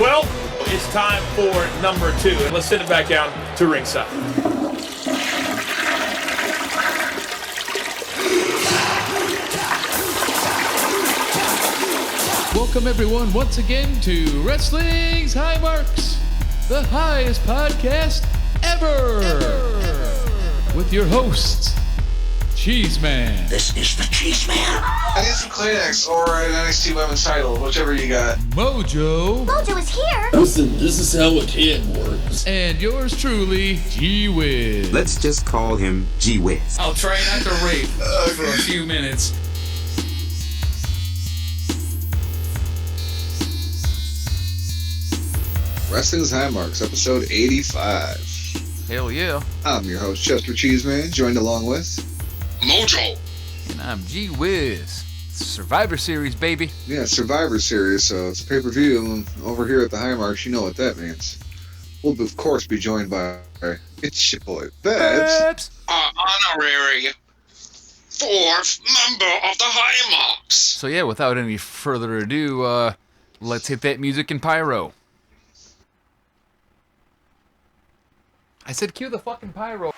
Well, it's time for number 2, and let's send it back down to ringside. Welcome everyone once again to Wrestling's High Marks, the highest podcast ever. With your hosts, Cheez Man. This is the Cheez Man. I need some Kleenex or an NXT Women's title, whichever you got. Mojo is here. Listen, this is how a can works. And yours truly, G Whiz. Let's just call him G Whiz. I'll try not to rape for a few minutes. Wrestling's High Marks, episode 85. Hell yeah. I'm your host, Chester Cheez Man, joined along with Mojo. And I'm G Whiz. Survivor Series, baby. Yeah, Survivor Series, so it's a pay-per-view, and over here at the High Marks, you know what that means. We'll, of course, be joined by it's your boy, BuRBz. Honorary 4th member of the High Marks. So yeah, without any further ado, let's hit that music and pyro. I said cue the fucking pyro.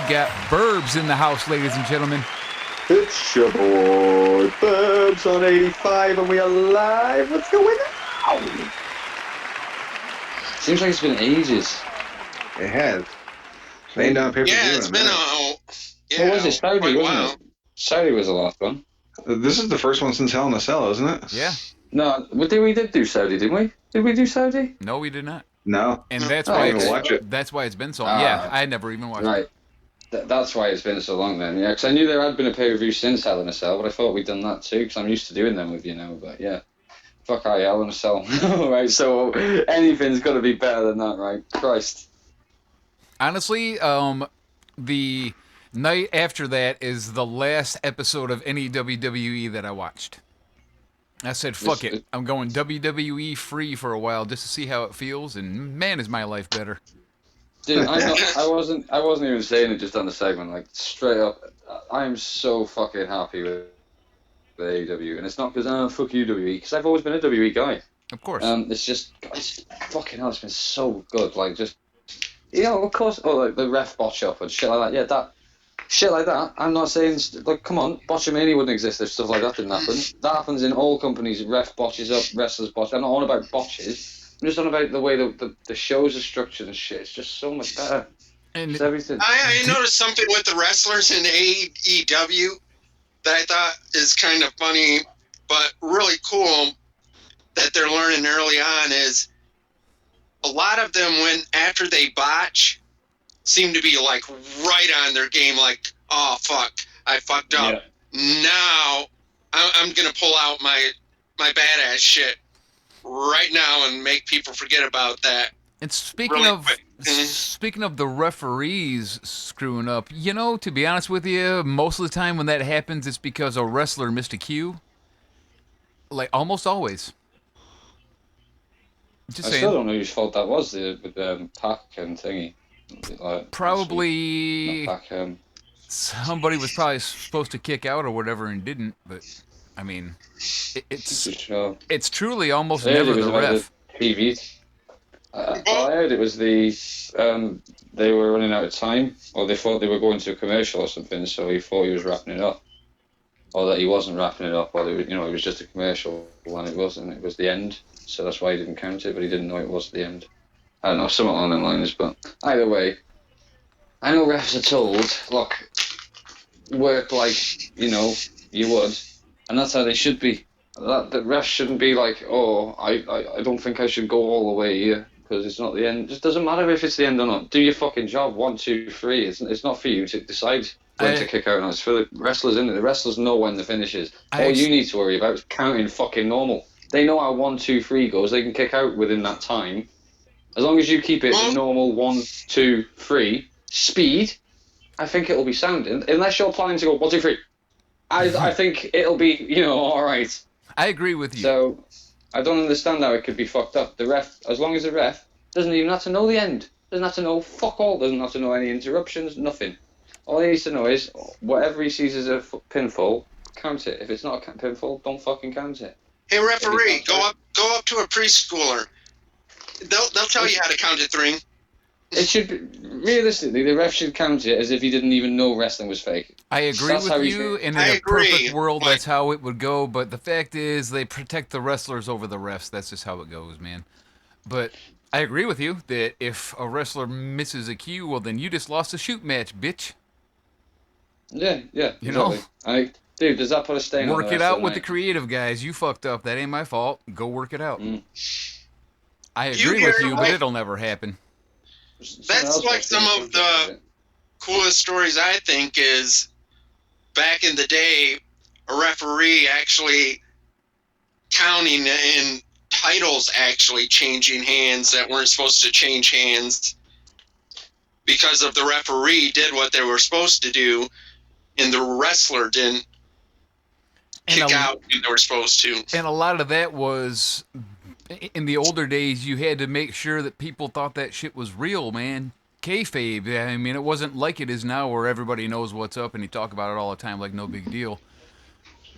Got BuRBz in the house, ladies and gentlemen. It's your boy BuRBz on 85 and we are live. What's going on? Seems like it's been ages. It has. Laying down pay-per-view. Yeah, it's been what was it? Saudi, wasn't it? Saudi was the last one. This is the first one since Hell in a Cell, isn't it? Yeah. No, we did do Saudi, didn't we? Did we do Saudi? No, we did not. No. And that's I why didn't watch it. That's why it's been so long. Yeah, I never even watched right. it. That's why it's been so long then. Yeah, because I knew there had been a pay-per-view since Hell in a Cell, but I thought we'd done that too, because I'm used to doing them with you now. But yeah, fuck Hell in a Cell. Right, so anything's got to be better than that, right? Christ. Honestly, the night after that is the last episode of any WWE that I watched. I said, fuck it. I'm going WWE free for a while just to see how it feels, and man, is my life better. Dude, I wasn't even saying it just on the segment. Like, straight up, I am so fucking happy with the AEW. And it's not because, fuck you, WWE, because I've always been a WWE guy. Of course. It's fucking hell, it's been so good. Like, just, of course, like the ref botch up and shit like that. Yeah, shit like that. I'm not saying, like, come on, Botchamania wouldn't exist if stuff like that didn't happen. That happens in all companies. Ref botches up, wrestlers botch. I'm not on about botches. I'm just on about the way the shows are structured and shit. It's just so much better. And it's everything. I noticed something with the wrestlers in AEW that I thought is kind of funny, but really cool that they're learning early on is a lot of them, when after they botch, seem to be like right on their game, like, oh fuck, I fucked up. Yeah. Now I'm gonna pull out my badass shit right now and make people forget about that. And speaking of the referees screwing up, to be honest with you, most of the time when that happens, it's because a wrestler missed a cue. Like, almost always. Just saying. Still don't know whose fault that was with Pac and thingy. Probably somebody was probably supposed to kick out or whatever and didn't, but I mean, it's truly almost never the ref. TV. I heard it was they were running out of time, or they thought they were going to a commercial or something, so he thought he was wrapping it up, or that he wasn't wrapping it up, or it was just a commercial when it wasn't. It was the end, so that's why he didn't count it, but he didn't know it was the end. I don't know, something along them lines, but either way, I know refs are told, look, work like, you would, and that's how they should be. The refs shouldn't be like, oh, I don't think I should go all the way here, because it's not the end. It just doesn't matter if it's the end or not. Do your fucking job, 1, 2, 3. It's not for you to decide when to kick out, and it's for the wrestlers, isn't it? The wrestlers know when the finish is. All you need to worry about is counting fucking normal. they know how 1, 2, 3 goes. They can kick out within that time. As long as you keep it the normal 1, 2, 3 speed, I think it'll be sound. Unless you're planning to go 1, 2, 3, I think it'll be all right. I agree with you. So I don't understand how it could be fucked up. The ref, as long as the ref doesn't even have to know the end, doesn't have to know fuck all, doesn't have to know any interruptions, nothing. All he needs to know is whatever he sees as a pinfall, count it. If it's not a pinfall, don't fucking count it. Hey referee, go up to a preschooler. They'll tell you how to count to 3. It should be, realistically, the ref should count it as if he didn't even know wrestling was fake. I agree with you, and in a perfect world, that's how it would go. But the fact is, they protect the wrestlers over the refs. That's just how it goes, man. But I agree with you that if a wrestler misses a cue, well, then you just lost a shoot match, bitch. Yeah, You know? exactly. Dude, does that put a stain on Work the it out with night? the creative guys. You fucked up. That ain't my fault. Go work it out. I You agree with hear you, what- but it'll never happen. That's like some of the coolest stories, I think, is back in the day, a referee actually counting and titles actually changing hands that weren't supposed to change hands because of the referee did what they were supposed to do and the wrestler didn't kick out when they were supposed to. And a lot of that was, in the older days, you had to make sure that people thought that shit was real, man. Kayfabe, I mean, it wasn't like it is now where everybody knows what's up and you talk about it all the time like no big deal.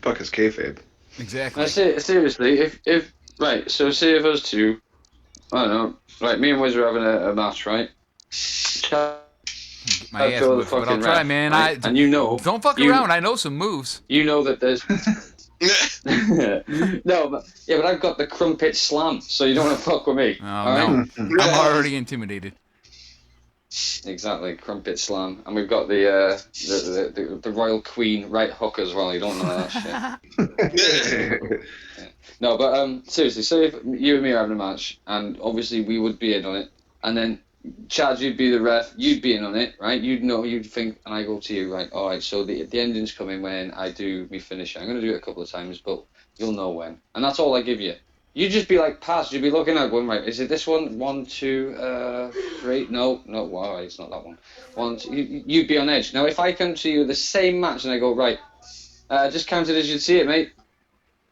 Fuck is kayfabe? Exactly. I say, seriously, if right, so say if us two, I don't know, right, me and Wiz are having a match, right? My ass whipped, but I'll try, man. Right? And you know, don't fuck around. I know some moves. You know that there's no, but I've got the crumpet slam, so you don't want to fuck with me. Oh, all no. right? I'm already intimidated. Exactly, crumpet slam, and we've got the royal queen right hook as well. You don't know that shit. Yeah. No, but seriously, so if you and me are having a match, and obviously we would be in on it, and then Chad, you'd be the ref, you'd be in on it, right? You'd know, you'd think, and I go to you, right? All right, so the ending's coming when I do me finish. I'm gonna do it a couple of times, but you'll know when, and that's all I give you. You'd just be like, pass. You'd be looking at going, right, is it this one? 1, 2, 3. No, all right, it's not that one. 1, 2. You'd be on edge. Now, if I come to you the same match and I go, right, just count it as you'd see it, mate.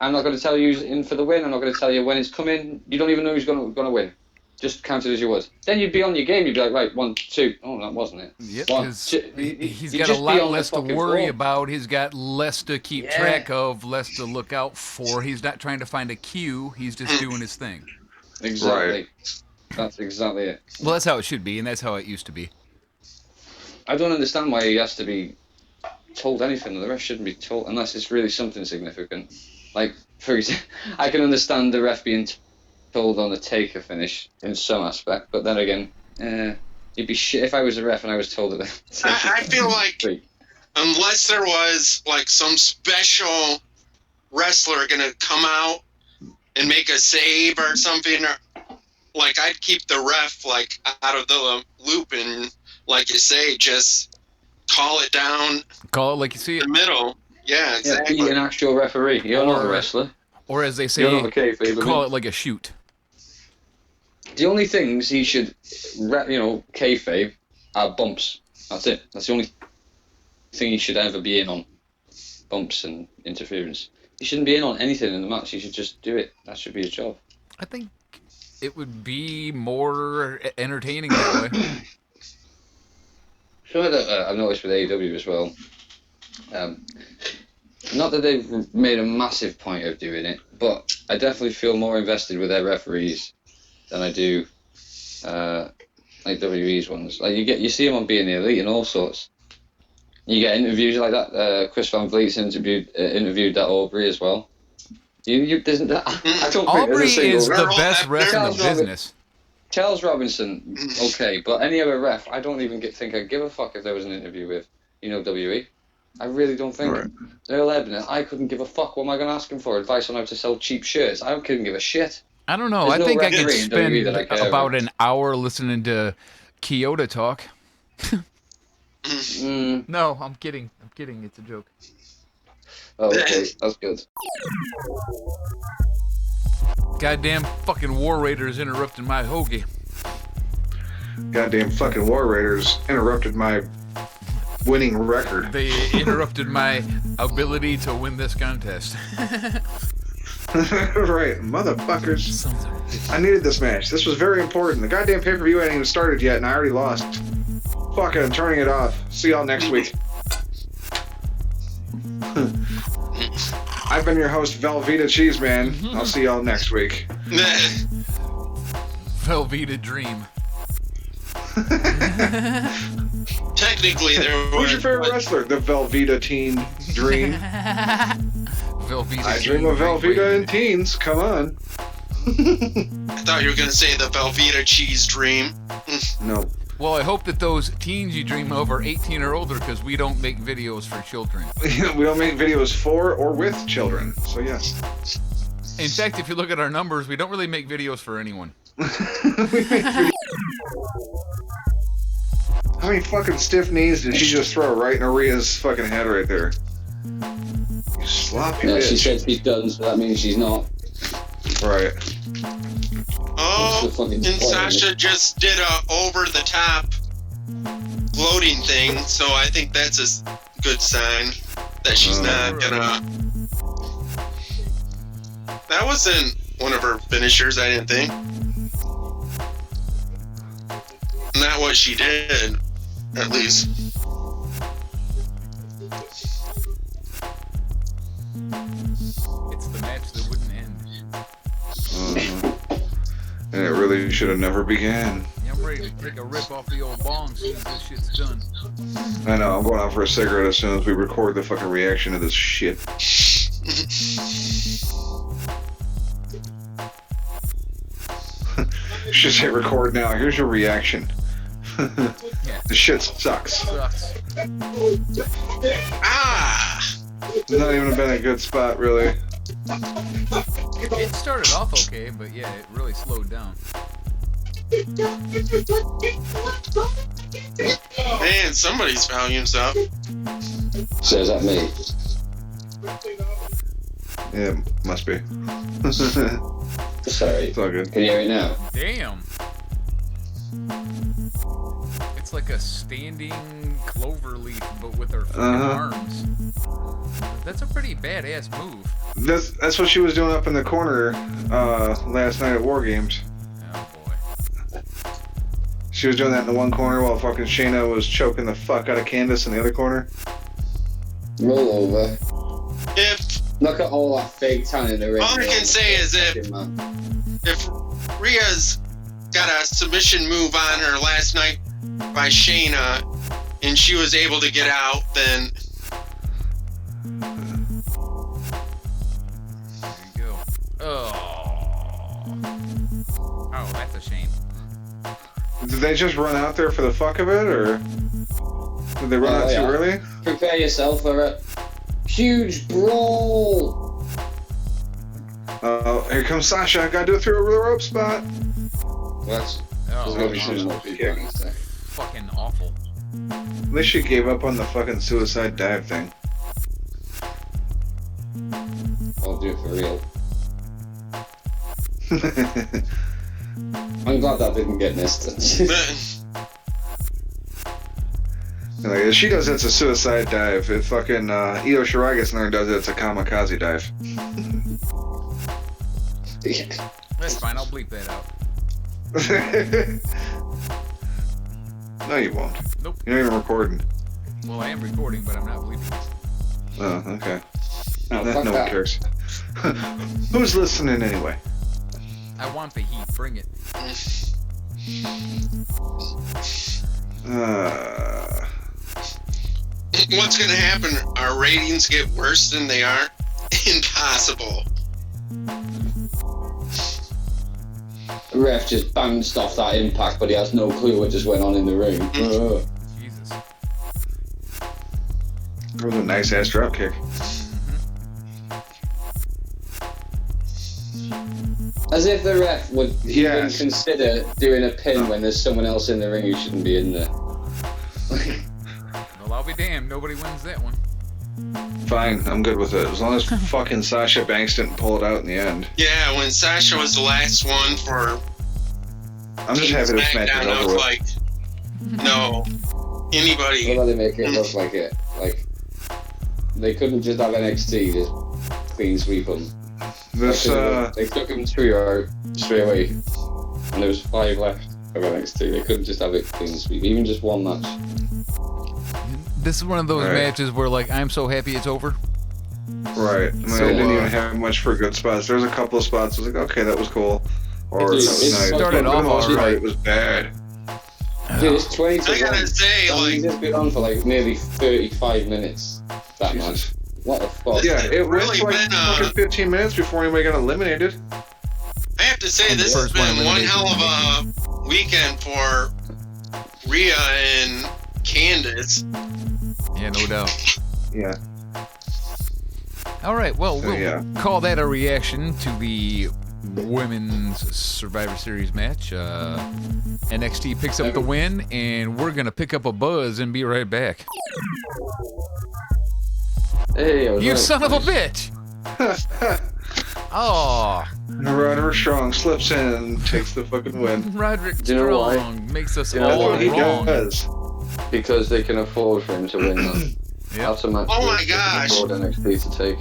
I'm not going to tell you who's in for the win. I'm not going to tell you when it's coming. You don't even know who's going to win. Just count it as you would. Then you'd be on your game. You'd be like, right, 1, 2. Oh, that wasn't it. Yep, 1, because 2. he's You'd got a just be lot on less the to fucking worry floor. about. He's got less to keep track of, less to look out for. He's not trying to find a cue. He's just doing his thing. Exactly. Right. That's exactly it. Well, that's how it should be, and that's how it used to be. I don't understand why he has to be told anything. The ref shouldn't be told unless it's really something significant. Like, for example, I can understand the ref being told on the taker finish in some aspect, but then again, it'd be shit if I was a ref and I was told that. I feel like unless there was like some special wrestler gonna come out and make a save or something, or like I'd keep the ref like out of the loop and, like you say, just call it down. Call it like you see it. The middle. Yeah, exactly. Yeah, be an actual referee. You're not a wrestler. Or as they say, You're not a kayfabe, call it like a shoot. The only things he should, kayfabe, are bumps. That's it. That's the only thing he should ever be in on. Bumps and interference. He shouldn't be in on anything in the match. He should just do it. That should be his job. I think it would be more entertaining that way. Sure, that I've noticed with AEW as well. Not that they've made a massive point of doing it, but I definitely feel more invested with their referees than I do like WWE's ones. Like you see them on Being the Elite and all sorts. You get interviews like that. Chris Van Vliet's interviewed that Aubrey as well. I don't Aubrey think is the best ref in the business. Charles Robinson, okay, but any other ref, I don't even think I'd give a fuck if there was an interview with, WWE. I really don't think. Right. Earl Ebner, I couldn't give a fuck. What am I going to ask him for? Advice on how to sell cheap shirts? I couldn't give a shit. I don't know. I think I could spend about an hour listening to Kyoto talk. No, I'm kidding. It's a joke. Oh, okay. That's good. Goddamn fucking War Raiders interrupted my hoagie. Goddamn fucking War Raiders interrupted my winning record. They interrupted my ability to win this contest. Right, motherfuckers. I needed this match. This was very important. The goddamn pay-per-view hadn't even started yet, and I already lost. Fuck it, I'm turning it off. See y'all next week. I've been your host, Velveeta Cheez Man. I'll see y'all next week. Velveeta Dream. Technically, there Who's your favorite wrestler? The Velveeta Teen Dream. Velveeta I dream of Velveeta in teens. Come on. I thought you were going to say the Velveeta Cheese Dream. No. Well, I hope that those teens you dream of are 18 or older, because we don't make videos for children. We don't make videos for or with children, so yes. In fact, if you look at our numbers, we don't really make videos for anyone. How many fucking stiff knees did she just throw right in Aria's fucking head right there? You sloppy bitch. She said she's done, so that means she's not. Right. Oh, and Sasha just did a over-the-top gloating thing, so I think that's a good sign that she's not gonna... That wasn't one of her finishers, I didn't think. Not what she did, at least. It's the match that wouldn't end. And it really should have never began. Yeah, I'm ready to take a rip off the old bong as soon as this shit's done. I know, I'm going out for a cigarette as soon as we record the fucking reaction to this shit. Should say record now. Here's your reaction. Yeah. The shit sucks. Ah! It's not even been a good spot, really. It started off okay, but yeah, it really slowed down. Man, somebody's volume's up. So is that me? Yeah, must be. Sorry. It's all good. Can you hear it now? Damn. It's like a standing clover leaf, but with her fucking arms. That's a pretty badass move. That's what she was doing up in the corner last night at War Games. Oh boy. She was doing that in the one corner while fucking Shayna was choking the fuck out of Candace in the other corner. Roll over. If Look at all that fake tan in the ring. all I can say is if Rhea's got a submission move on her last night by Shayna and she was able to get out, then There you go. Oh, that's a shame. Did they just run out there for the fuck of it, or did they run out too early? Prepare yourself for a huge brawl. Here comes Sasha. I gotta do it through a rope spot. That's Fucking awful. At least she gave up on the fucking suicide dive thing. I'll do it for real. I'm glad that didn't get missed. Like, if she does it, it's a suicide dive. If fucking Io Shirai gets in there and does it, it's a kamikaze dive. That's fine, I'll bleep that out. No, you won't. Nope. You're not even recording. Well, I am recording, but I'm not bleeping. Oh, okay. Oh, No fuck one that. cares. Who's listening anyway? I want the heat, bring it. what's gonna happen? Our ratings get worse than they are? Impossible. The ref just bounced off that impact, but he has no clue what just went on in the ring. Jesus. That was a nice ass drop kick. As if the ref would even Yes. consider doing a pin when there's someone else in the ring who shouldn't be in there. Well, I'll be damned. Nobody wins that one. Fine, I'm good with it. As long as fucking Sasha Banks didn't pull it out in the end. Yeah, when Sasha was the last one for I'm just happy this match is SmackDown, I over was with. like, no, anybody. What about they make it look like it? Like, they couldn't just have NXT just clean sweep them. This, They took him trio straight away, and there was 5 left of NXT. They couldn't just have it clean sweep, even just one match. This is one of those Right. matches where, like, I'm so happy it's over. right. I mean, So, I didn't even have much for good spots. There's a couple of spots I was like, okay, that was cool. Or that It was nice. started But for off the most part, alright. it was bad. Dude, it's 20 to I gotta 1. say, And like, he's just been on for like nearly 35 minutes. That match. Jesus. What the fuck? Yeah, it went really for like been, fucking 15 minutes before anybody got eliminated. I have to say, And the this has first one been one eliminated. hell of a weekend for Rhea and Candice. Yeah, no doubt. Yeah. All right, well, So, we'll yeah. call that a reaction to the Women's Survivor Series match. NXT picks up the win, and we're going to pick up a buzz and be right back. Hey, I was You right. son of a bitch! Oh, Roderick Strong slips in and takes the fucking win. Roderick Do you know why? Strong makes us Do you know all That's what he wrong. does. Because they can afford for him to win that. Yep. That's a match Oh my they can gosh. afford NXT to take.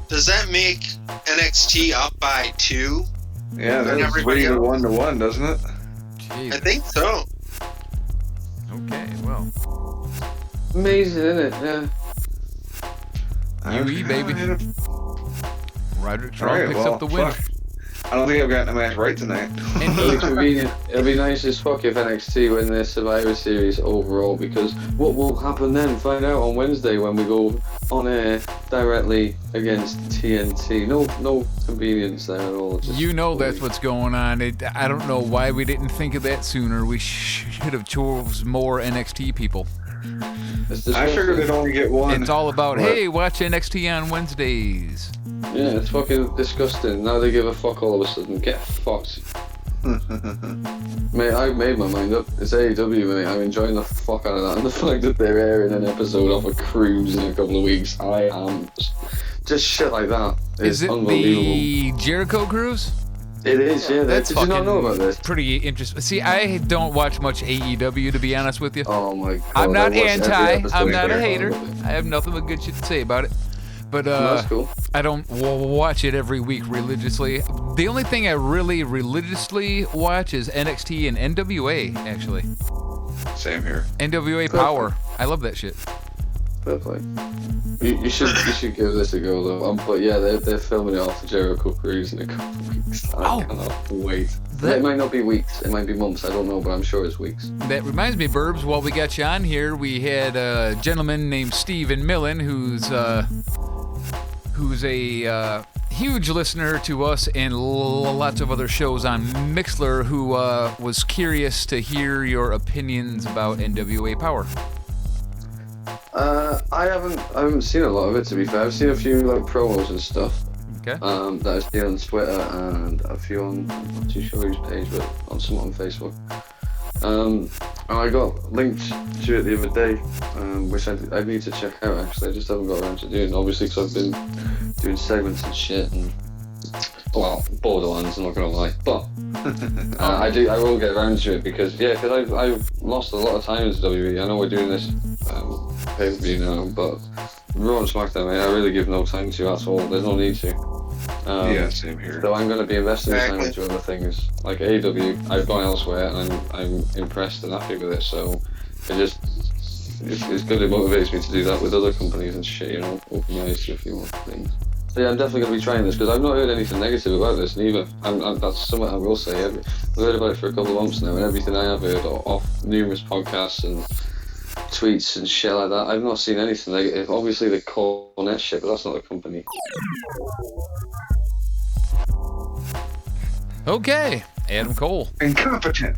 Does that make NXT up by 2? Yeah, And that's everybody 3 to else. 1 to 1, doesn't it? I Jesus. think so. Okay, well, Amazing, isn't it? Yeah. UE, baby. Roderick Strong Alright, picks well, up the win. fuck. I don't think I've gotten a match right tonight. And It'll be convenient. It'll be nice as fuck if NXT win their Survivor Series overall, because what will happen then? Find out on Wednesday when we go on air directly against TNT. No convenience there at all. Just you know that's what's going on. I don't know why we didn't think of that sooner. We should have chose more NXT people. It's I figured they'd only get one. It's all about, But- hey, watch NXT on Wednesdays. Yeah, it's fucking disgusting. Now they give a fuck all of a sudden. Get fucked. Mate, I've made my mind up. It's AEW, mate. I'm enjoying the fuck out of that. And the fact that they're airing an episode off a cruise in a couple of weeks, I am just shit like that. Is it unbelievable. the Jericho Cruise? It is, yeah. That's Did you not know fucking about this? pretty interesting. See, I don't watch much AEW, to be honest with you. Oh my god. I'm not I watched every anti. episode I'm not a there. hater. I have nothing but good shit to say about it. But That's cool. I don't watch it every week religiously. The only thing I really religiously watch is NXT and NWA, actually. Same here. NWA Power. I love that shit. Fair play. You should give this a go though. But yeah, they're filming it off the Jericho cruise in a couple of weeks. I cannot wait. It might not be weeks. It might be months. I don't know, but I'm sure it's weeks. That reminds me, BuRBz, while we got you on here, we had a gentleman named Steven Millen who's a huge listener to us and lots of other shows on Mixlr, who was curious to hear your opinions about NWA Power. I haven't seen a lot of it, to be fair. I've seen a few like promos and stuff. Okay. That I see on Twitter and a few on, I'm not too sure whose page, but on some on Facebook. And I got linked to it the other day, which I need to check out actually. I just haven't got around to doing, obviously, because I've been doing segments and shit and, well, Borderlands, I'm not gonna lie. But I will get around to it because I've lost a lot of time into WWE. I know we're doing this pay-per-view now, but Raw and SmackDown, mate, I really give no time to at all. There's no need to. Yeah, same here. So I'm going to be investing time into other things. Like AEW, I've gone elsewhere and I'm impressed and happy with it. So it's good. It motivates me to do that with other companies and shit, you know, open my eyes to a few more things. So yeah, I'm definitely going to be trying this because I've not heard anything negative about this neither. That's something I will say. I've heard about it for a couple of months now, and everything I have heard off numerous podcasts and tweets and shit like that, I've not seen anything negative. Obviously the Cornet shit, but that's not a company. Okay, Adam Cole. Incompetent.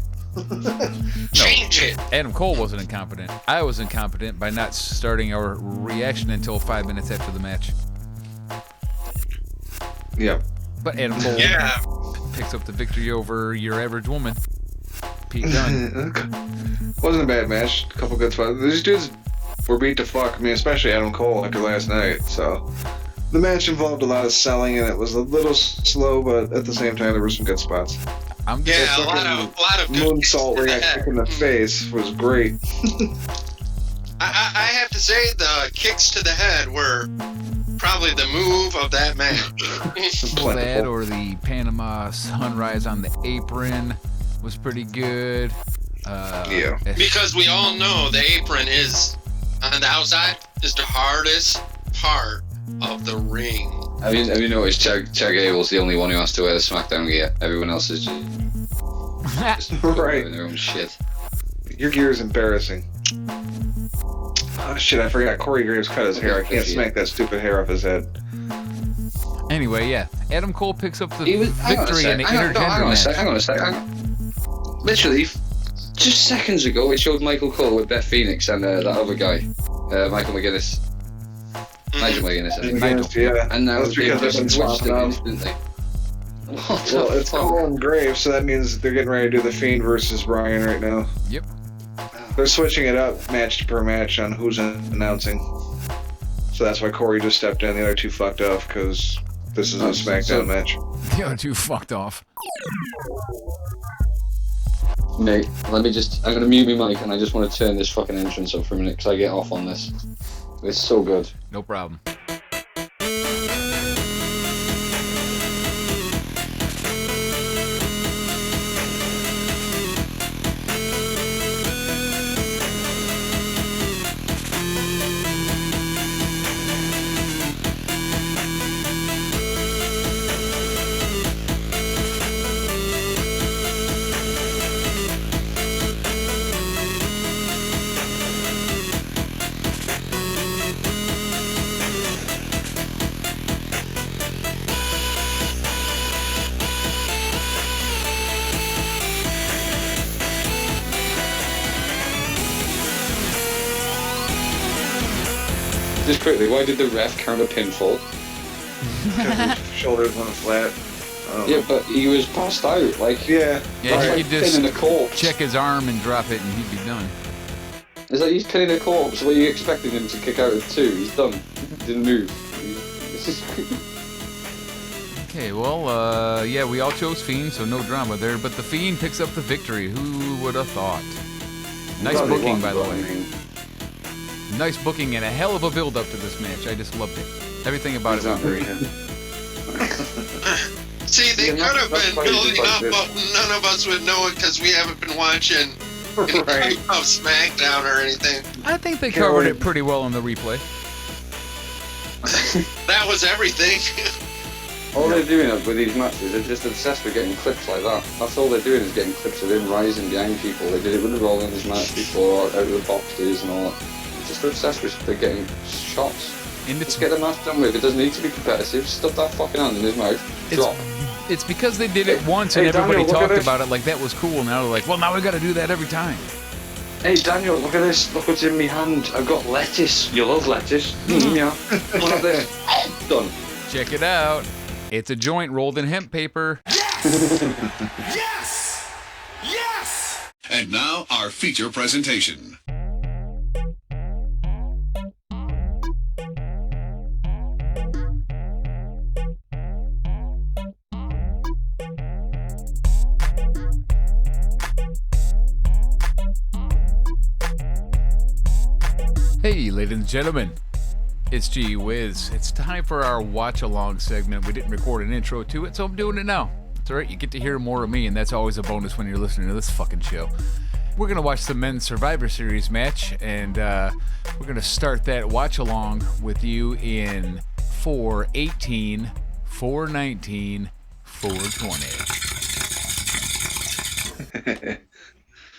Change it. Adam Cole wasn't incompetent. I was incompetent by not starting our reaction until 5 minutes after the match. Yep. But Adam Cole picks up the victory over your average woman, Pete Dunne. Wasn't a bad match. A couple good spots. These dudes were beat to fuck. I mean, especially Adam Cole after last night. So the match involved a lot of selling, and it was a little slow, but at the same time, there were some good spots. A lot of good moonsault where he got kicked in the face was great. I have to say the kicks to the head were probably the move of that match. That or the Panama sunrise on the apron was pretty good. Yeah. Because we all know the apron is on the outside is the hardest part of the ring. Have you noticed Chad Gable's the only one who has to wear the SmackDown gear? Everyone else is just right. doing their own shit. Your gear is embarrassing. Oh shit, I forgot. Corey Graves cut his hair. I can't smack that stupid hair off his head. Anyway, yeah. Adam Cole picks up the victory in the intergender match. Hang on a sec. Literally, just seconds ago, it showed Michael Cole with Beth Phoenix and that other guy, Michael McGuinness. Nigel McGuinness, I think. Nigel, yeah. And now that's because they've been swapping out. Instantly. Well, it's Cole and Graves, so that means they're getting ready to do the Fiend versus Bryan right now. Yep. They're switching it up match per match on who's announcing. So that's why Corey just stepped in. The other two fucked off because this is a SmackDown match. The other two fucked off. Mate, I'm gonna mute my mic and I just want to turn this fucking entrance up for a minute because I get off on this. It's so good. No problem. Just quickly, why did the ref count a pinfall? Because his shoulders went flat. Yeah, but he was passed out. Like, yeah, yeah, he like could just pinning a corpse. check his arm and drop it, and he'd be done. It's like he's pinning a corpse. What are you expecting him to kick out of two? He's done. Didn't move. This is. Okay, well, yeah, we all chose Fiend, so no drama there. But the Fiend picks up the victory. Who would have thought? Nice booking, by the way. Nice booking and a hell of a build-up to this match. I just loved it. Everything about it was great. See, they could have been building up, but none of us would know it because we haven't been watching any of SmackDown or anything. I think they covered it pretty well on the replay. That was everything. All they're doing with these matches, they're just obsessed with getting clips like that. That's all they're doing is getting clips of him rising behind people. They did it with the Rollins match before, out of the boxes and all that. Just obsessed with they're getting shots. And Just get the match done with. It doesn't need to be competitive. Stuff that fucking hand in his mouth. Drop. It's because they did it once and everybody talked about it like that was cool. Now they're like, well, now we got to do that every time. Hey Daniel, look at this. Look what's in my hand. I've got lettuce. You love lettuce. Yeah. Look at this. Done. Check it out. It's a joint rolled in hemp paper. Yes! Yes! And now our feature presentation. Hey, ladies and gentlemen, it's G Whiz. It's time for our watch-along segment. We didn't record an intro to it, so I'm doing it now. It's alright, you get to hear more of me, and that's always a bonus when you're listening to this fucking show. We're going to watch the Men's Survivor Series match, and we're going to start that watch-along with you in 4:18, 4:19, 4:20.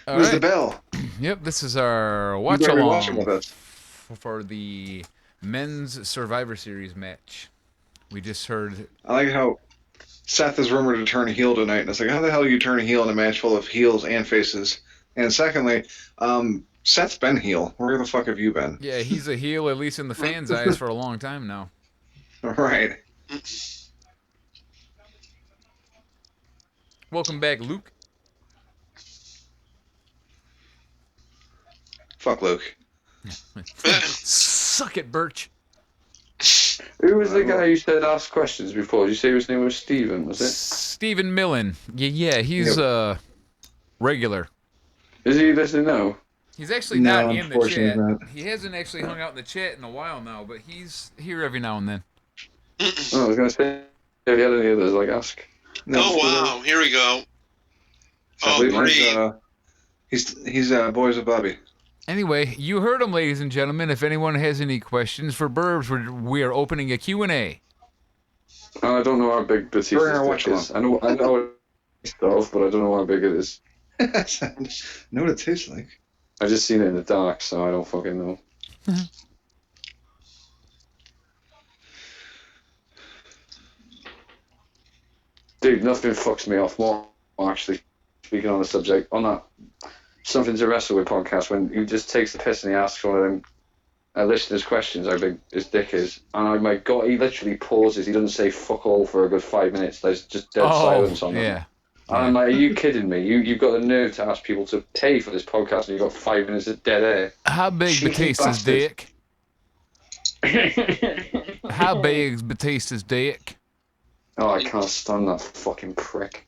Where's the bell? Yep, this is our You better be watching watch-along with us. for the Men's Survivor Series match. We just heard... I like how Seth is rumored to turn heel tonight, and it's like, how the hell do you turn a heel in a match full of heels and faces? And secondly, Seth's been heel. Where the fuck have you been? Yeah, he's a heel, at least in the fans' eyes, for a long time now. Right. Welcome back, Luke. Fuck Luke. Suck it, Birch. Who was the guy who said ask questions before? Did you say his name was Steven, was it? Stephen Millen. Yeah, he's regular. Is he listening now? He's actually No, not in the unfortunately chat. not. He hasn't actually hung out in the chat in a while now, but he's here every now and then. Oh, I was going to say, if you had any others, like, ask. No, Oh wow, here we go. Oh, great. He's Boys with Bobby. Anyway, you heard him, ladies and gentlemen. If anyone has any questions for BuRBz, we are opening a Q&A. I don't know how big Batista's dick is. I know stuff, but I don't know how big it is. Know what it tastes like. I just seen it in the dark, so I don't fucking know. Dude, nothing fucks me off more, actually, speaking on the subject, on that Something to Wrestle With podcast, when he just takes the piss and he asks one of them listeners' questions how big his dick is, and oh my god, he literally pauses, he doesn't say fuck all for a good 5 minutes, there's just dead silence on it. And I'm like, are you kidding me? You've got the nerve to ask people to pay for this podcast and you've got 5 minutes of dead air. How big Batista's dick? How big is Batista's dick? Oh, I can't stand that fucking prick.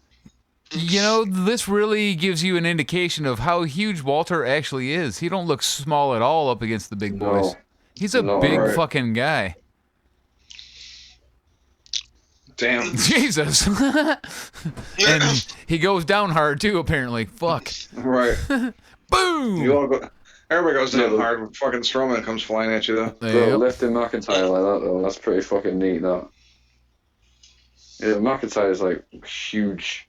You know, this really gives you an indication of how huge Walter actually is. He don't look small at all up against the big boys. He's a big fucking guy. Damn. Jesus. And he goes down hard too, apparently. Fuck. Right. Boom! Everybody goes down hard. Fucking Strowman comes flying at you, though. Bro, lifting McIntyre like that, though, that's pretty fucking neat, that. Yeah, McIntyre's, like, huge.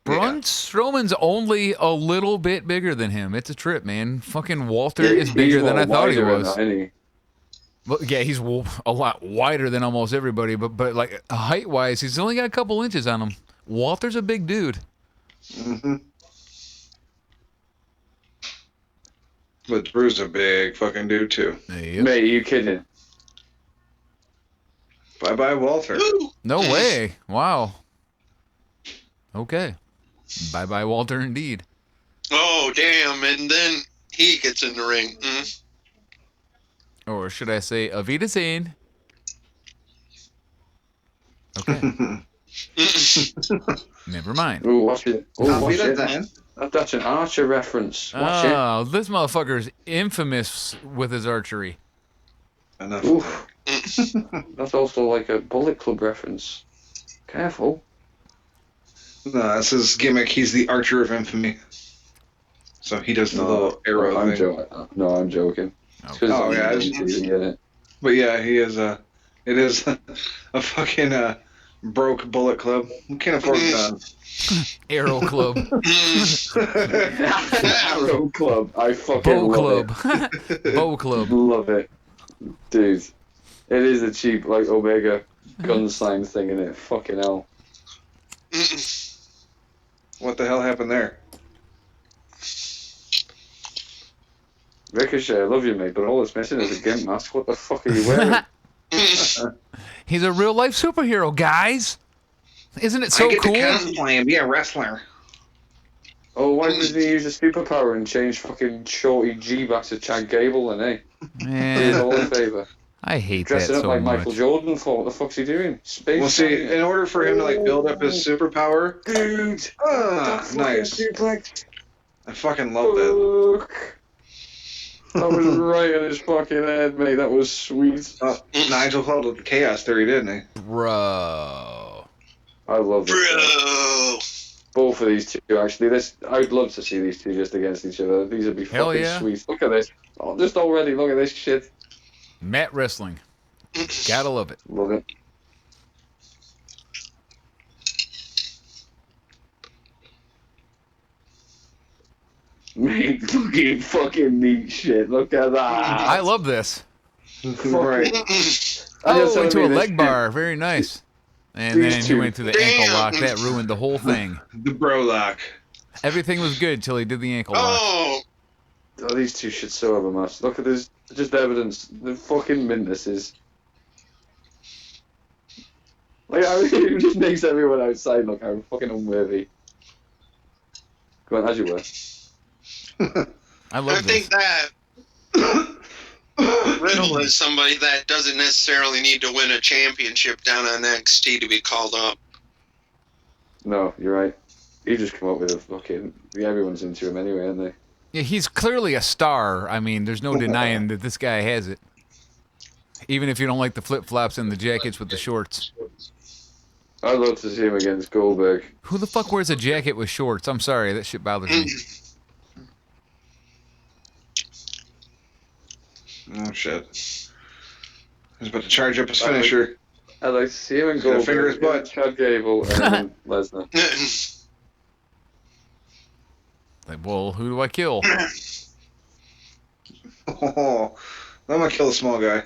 Braun Strowman's only a little bit bigger than him. It's a trip, man. Fucking Walter is bigger than I thought he was. Well, yeah, he's a lot wider than almost everybody, but like height-wise, he's only got a couple inches on him. Walter's a big dude. Mm-hmm. But Drew's a big fucking dude, too. Yep. Mate, are you kidding? Bye-bye, Walter. No way. Wow. Okay. Bye-bye, Walter, indeed. Oh, damn. And then he gets in the ring. Or should I say, Auf Wiedersehen? Okay. Never mind. Ooh, watch it. Auf Watch it. Wiedersehen. That's an Archer reference. Watch it. This motherfucker's infamous with his archery. Enough. Oof. That's also like a Bullet Club reference. Careful. No, that's his gimmick. He's the Archer of Infamy. So he does the little arrow thing. No, I'm joking. Oh, yeah. But yeah, he is it is a fucking broke Bullet Club. We can't afford Arrow Club. Arrow Club. I fucking Bow love Club. it. Bow Club. Love it. Dude. It is a cheap, like, Omega gun sign thing in it. Fucking hell. What the hell happened there? Ricochet, I love you, mate, but all that's missing is a gimp mask. What the fuck are you wearing? He's a real-life superhero, guys. Isn't it so I get cool? to cosplay and be a wrestler. Oh, why did he use a superpower and change fucking Shorty G back to Chad Gable then, eh? He's all in favour. I hate Dressing that up so like much. Michael Jordan for what the fuck's he doing? Space. Well, see, in order for him to like build up his superpower, dude, nice. Suplex. I fucking love that. That was right in his fucking head, mate. That was sweet. Nigel followed the chaos theory, didn't he? Bro. I love this. Both of these two, actually. I'd love to see these two just against each other. These would be fucking sweet. Look at this. Oh, just already, look at this shit. Mat wrestling. Gotta love it. Love it. Mate, looking fucking neat shit. Look at that. I love this. Right. Oh, into a leg bar. Very nice. And then he went to the ankle lock. That ruined the whole thing. The bro lock. Everything was good till he did the ankle lock. Oh, these two should so have a match. Look at this. Just evidence. The fucking mint this is. Like, it just makes everyone outside look how fucking unworthy. Go on, as you were. I love I think that Riddle is somebody that doesn't necessarily need to win a championship down on NXT to be called up. No, you're right. He just come up with a fucking... Everyone's into him anyway, aren't they? Yeah, he's clearly a star. I mean, there's no denying that this guy has it. Even if you don't like the flip-flops and the jackets with the shorts. I'd love to see him against Goldberg. Who the fuck wears a jacket with shorts? I'm sorry, that shit bothers me. Oh, shit. He's about to charge up his finisher. I'd like to see him and He's gonna Goldberg, finger his butt. Chad Gable, and then Lesnar. Like, well, who do I kill? Oh, I'm gonna kill the small guy.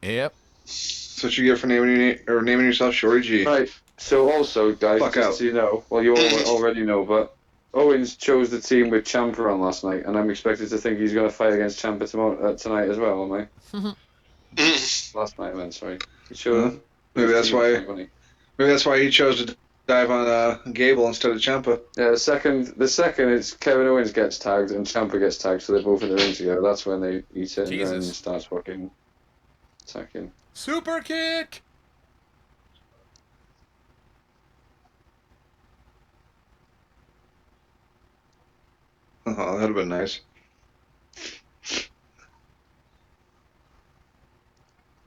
Yep. That's what you get for naming yourself Shorty G. Right. So also, guys, Fuck just out. so you know, well, you all already know, but Owens chose the team with Ciampa on last night, and I'm expected to think he's going to fight against Ciampa tonight as well, am I? Last night, I meant, sorry. He chose Maybe that's why. Maybe that's why he chose to dive on Gable instead of Ciampa. Yeah, the second it's Kevin Owens gets tagged and Ciampa gets tagged, so they're both in the ring together. That's when he turns around and starts fucking attacking. Super kick! Oh, that'd have been nice.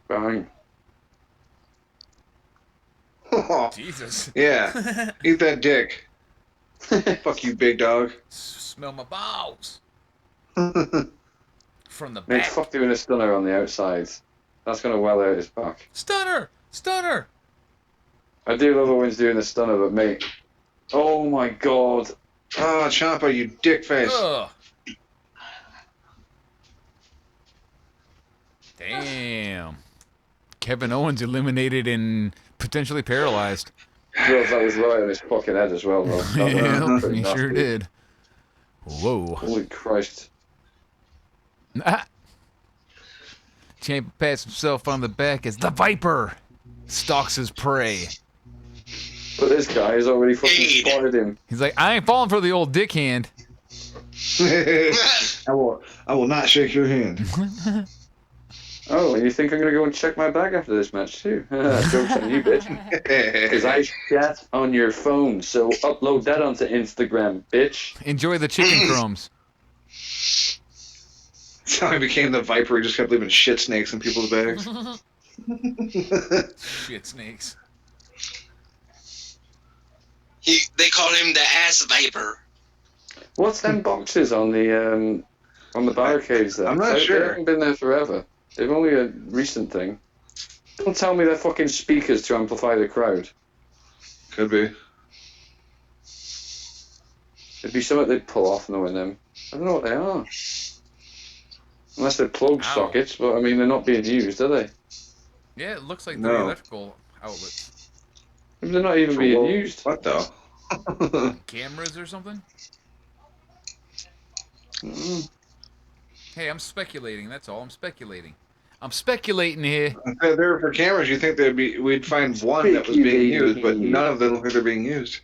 Bang. Jesus. Yeah. Eat that dick. Fuck you, big dog. Smell my balls. From the Mate, back. fuck doing a stunner on the outside. That's going to well out his back. Stunner! Stunner! I do love Owens doing the stunner, but mate... Oh my god. Oh, Ciampa, you dick face. Ugh. Damn. Kevin Owens eliminated and potentially paralyzed. Well, that was right on his fucking head as well, though. Yeah, he sure did. Whoa. Holy Christ. Ciampa pats himself on the back as the Viper stalks his prey. But this guy has already fucking spotted him. He's like, I ain't falling for the old dick hand. I will not shake your hand. Oh, and you think I'm going to go and check my bag after this match, too? Joke's on you, bitch. Because I shat on your phone, so upload that onto Instagram, bitch. Enjoy the chicken crumbs. That's how he became the Viper. He just kept leaving shit snakes in people's bags. Shit snakes. They called him the ass viper. What's them boxes on the barricades there? I'm not They sure. haven't been there forever. They've only a recent thing. Don't tell me they're fucking speakers to amplify the crowd. Could be. It'd be something they'd pull off knowing them. I don't know what they are. Unless they're plug sockets, but I mean, they're not being used, are they? Yeah, it looks like they're No. electrical outlets. Maybe they're not even being used. What though? Cameras or something? Mm. Hey, I'm speculating, that's all. I'm speculating. I'm speculating here. If they're there for cameras, you think we'd find one that was being used, but none of them look like they're being used.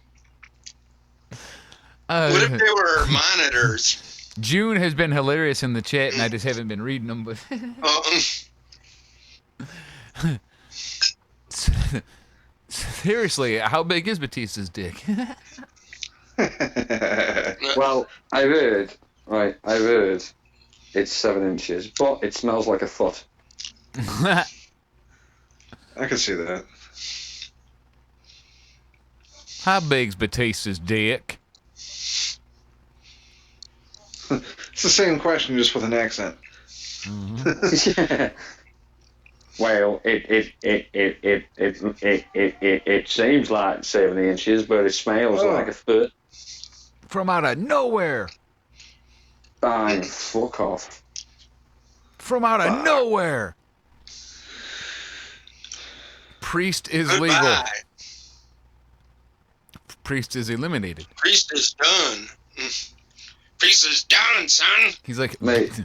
What if they were monitors? June has been hilarious in the chat, and I just haven't been reading them. But seriously, how big is Batista's dick? Well, I've heard it's 7 inches, but it smells like a foot. I can see that. How big's Batista's dick? It's the same question, just with an accent. Yeah. Well, it seems like 70 inches, but it smells like a foot. From out of nowhere. Bang, fuck off. From out of nowhere. Priest is legal. Goodbye. Priest is eliminated. Priest is done. Priest is done, son. He's like, Mate.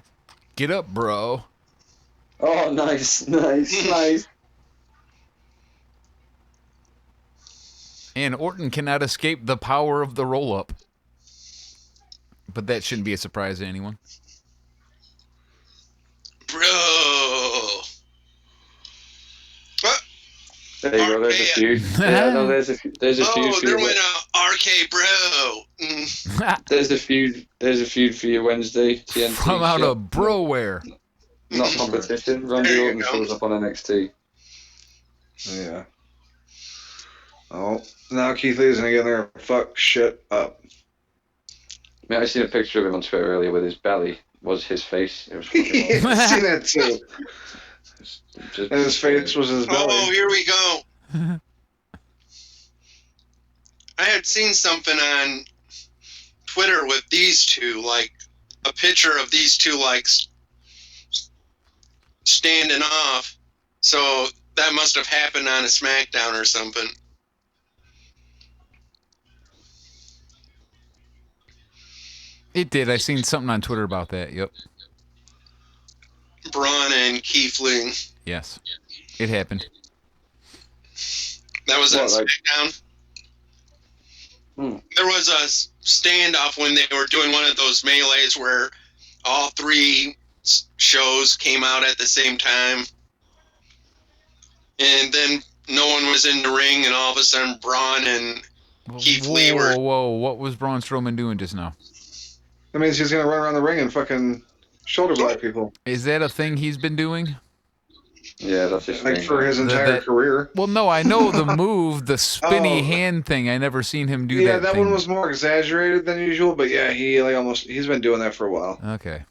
Get up, bro. Oh, nice. And Orton cannot escape the power of the roll-up. But that shouldn't be a surprise to anyone. There you go. There's a feud. Yeah, no, there's a feud. Oh, For there you. went a RK Bro. There's a feud. There's a feud for you Wednesday. TNT From out show. of Broware. Not competition. Randy There you Orton go. shows up on NXT. Yeah. Oh, now Keith Lee's gonna get in there and fuck shit up. Man, I seen a picture of him on Twitter earlier with his belly was his face. It was Yeah, fucking I seen that too. just, And his face was his belly. Oh, here we go. I had seen something on Twitter with these two, like a picture of these two, like standing off. So that must have happened on a SmackDown or something. It did. I seen something on Twitter about that. Yep. Braun and Keith Lee. Yes. It happened. That was on What, like- SmackDown. There was a standoff when they were doing one of those melees where all three shows came out at the same time. And then no one was in the ring, and all of a sudden Braun and Keith Lee were... Whoa. What was Braun Strowman doing just now? That means he's gonna run around the ring and fucking shoulder block people. Is that a thing he's been doing? Yeah, that's his Like thing. for his entire career. Well, no, I know the move, the spinny hand thing. I never seen him do that. Yeah, that thing. one was more exaggerated than usual, but yeah, he's been doing that for a while. Okay.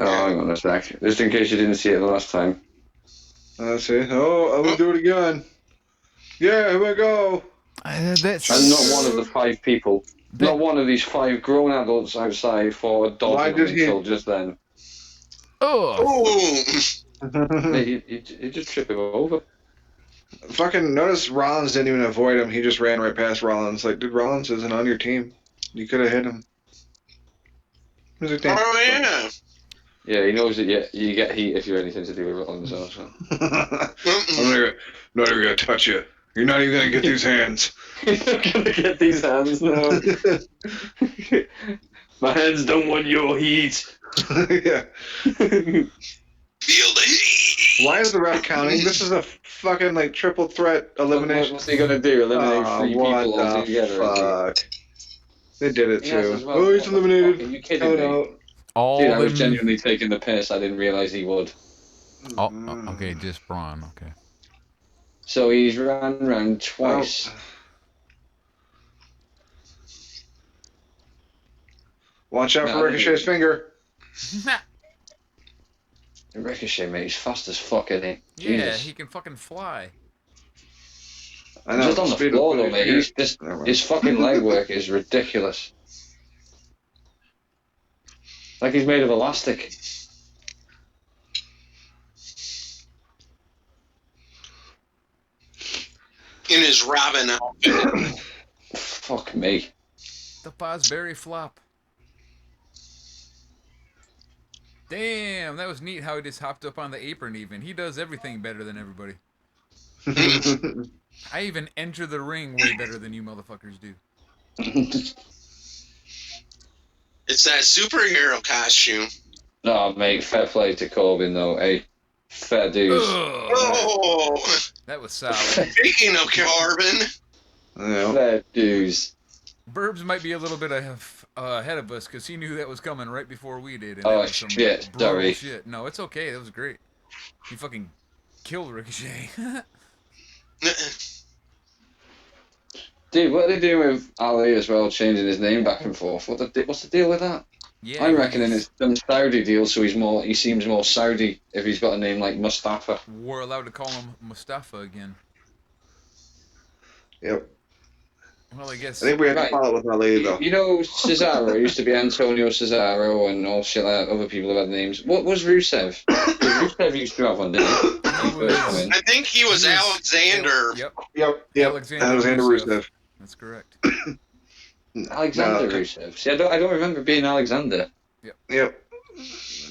Oh, hang on a sec. Just in case you didn't see it the last time. Let's see. Oh, I'm gonna do it again. Yeah, here we go. That's And not one of the 5 people. Not one of these 5 grown adults outside for a dodge Why did he- until just then. Oh! You just trip him over. Fucking notice Rollins didn't even avoid him. He just ran right past Rollins. Like, dude, Rollins isn't on your team. You could have hit him. He's like, damn. Oh, yeah. Yeah, he knows that you get heat if you're anything to do with Rollins also. I'm not even gonna touch you. You're not even gonna get these hands. You're not gonna get these hands, no. My hands don't want your heat. Yeah. Feel the heat! Why is the ref counting? This is a fucking like triple threat elimination. What's he gonna do? Eliminate 3 what people the altogether? fuck? They did it Yes, too. as well. Oh, he's What the eliminated. fuck? Are you kidding me? out. all Dude, I was them- genuinely taking the piss. I didn't realise he would. Oh, okay, just Braun. Okay. So he's ran round twice. Watch out No, for I didn't Ricochet's even- finger. Ricochet, mate, he's fast as fuck, isn't he? Yeah, Jesus. he can fucking fly. I know. Just on the speed floor, of though, the mate. finger. He's just, Never mind. his fucking leg work is ridiculous. Like he's made of elastic. In his Robin outfit. Fuck me. The Fosbury flop. Damn, that was neat how he just hopped up on the apron even. He does everything better than everybody. I even enter the ring way better than you motherfuckers do. It's that superhero costume. No, mate, fair play to Corbin, though. Hey, fair dues. Oh! That was solid. Speaking of Corbin, Yeah. Fair dues. BuRBz might be a little bit ahead of us because he knew that was coming right before we did. And Oh, that was some shit, brutal sorry. shit. No, it's okay. That was great. He fucking killed Ricochet. Dude, what are they doing with Ali as well, changing his name back and forth? What's the deal with that? Yeah, I'm reckoning it's some Saudi deal, so he seems more Saudi if he's got a name like Mustafa. we're allowed to call him Mustafa again. Yep. Well, I guess. I think we have Right. to follow it with Ali though. You know Cesaro, it used to be Antonio Cesaro and all shit like that, other people have had names. What was Rusev? Rusev used to have one, didn't he? He was- I think he was Alexander. Yep, Yep. Alexander Rusev. that's correct. Alexander No. Rusev. See, I don't remember being Alexander. Yep.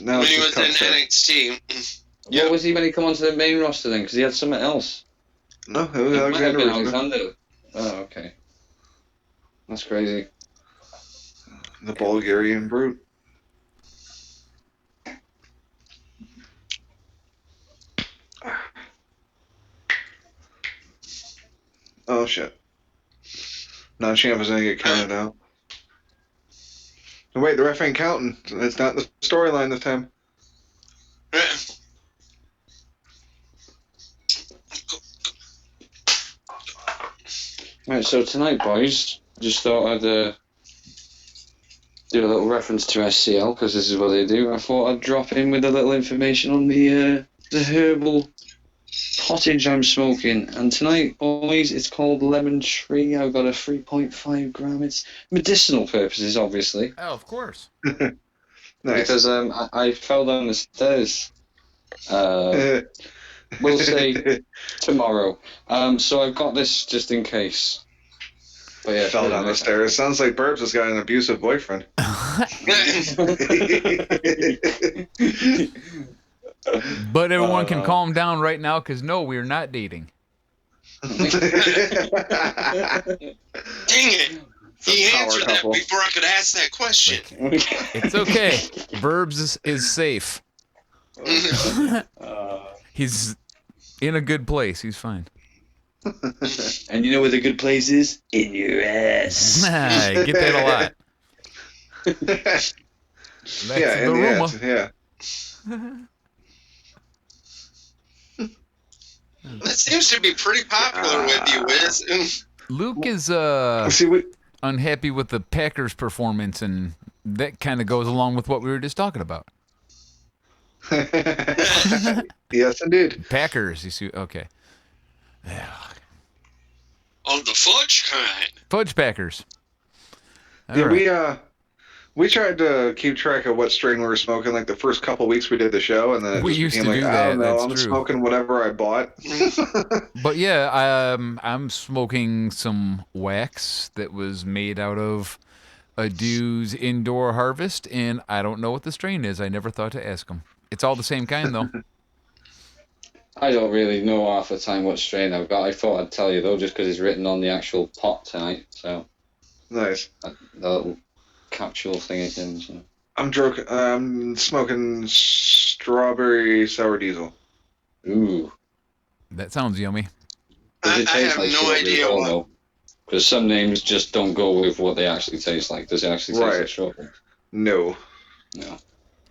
No, When it's he just was in Tuxedo. NXT. What was he when he come onto the main roster then? Because he had something else. No, it was It might have Alexander been Rusev. Alexander. Oh, okay. That's crazy. The Bulgarian brute. Oh, shit. Non-champ is going to get counted out. Wait, the ref ain't counting. It's not the storyline this time. Right, so tonight, boys, just thought I'd do a little reference to SCL, because this is what they do. I thought I'd drop in with a little information on the herbal pottage I'm smoking. And tonight, boys, it's called Lemon Tree. I've got a 3.5 gram. It's medicinal purposes, obviously. Oh, of course. Nice. Because I fell down the stairs. We'll say tomorrow. So I've got this just in case. But yeah, Fell down the stairs. Sounds like BuRBz has got an abusive boyfriend. But everyone can calm down right now, because no, we're not dating. Dang it! He answered that before I could ask that question. It's okay. BuRBz is safe. He's in a good place. He's fine. And you know where the good place is? In your ass. I get that a lot. That's Yeah, the in the rumor. ass, yeah. That seems to be pretty popular with you, Wiz. Luke is See, unhappy with the Packers' performance, and that kind of goes along with what we were just talking about. yes, indeed. Packers, you see? Okay. Of the fudge kind. Fudge Packers. All Yeah, right. we tried to keep track of what strain we were smoking like the first couple weeks we did the show, and then it We just used became to like, do I that, don't know, that's I'm true. smoking whatever I bought. But yeah, I'm smoking some wax that was made out of a dude's indoor harvest, and I don't know what the strain is. I never thought to ask him. It's all the same kind, though. I don't really know half the time what strain I've got. I thought I'd tell you, though, just because it's written on the actual pot tonight. So Nice. the little capsule thing is in. So. I'm smoking strawberry sour diesel. Ooh. That sounds yummy. Does it I taste have like no strawberry idea at all, what. though? Because some names just don't go with what they actually taste like. Does it actually taste like strawberry? No. No.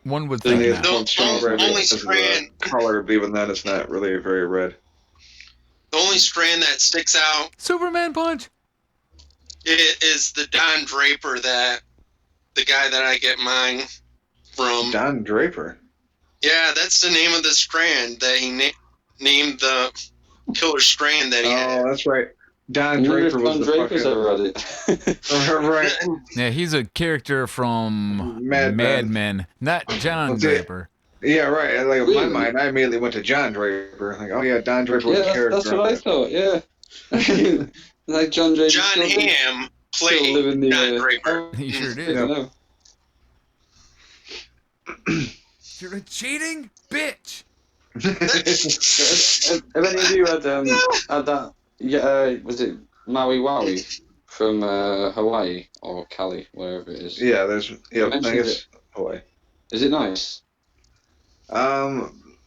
One would Then think the not. No, strawberry only because of the strand. color, but even then it's not really very red. The only strand that sticks out Superman punch. is the Don Draper, that the guy that I get mine from. Don Draper. Yeah, that's the name of the strand that he named the killer strand that he had. Oh, that's right. Don Draper Draper was the Draper's fucking... ever read it. right. Yeah, he's a character from Mad Men. Men, not John Well, Draper. Yeah, right. Like in my Really? mind, I immediately went to John Draper. Like, oh yeah, Don Draper was a Yeah, character. that's what I thought, yeah. Like John Draper. John Hamm still played living the, Don Draper. He sure I did. don't know. You're a cheating bitch. Have any of you had that? Yeah, was it Maui Wowie from Hawaii or Cali, wherever it is? Yeah, there's. Yeah, I mentioned guess. Hawaii. Is it nice? I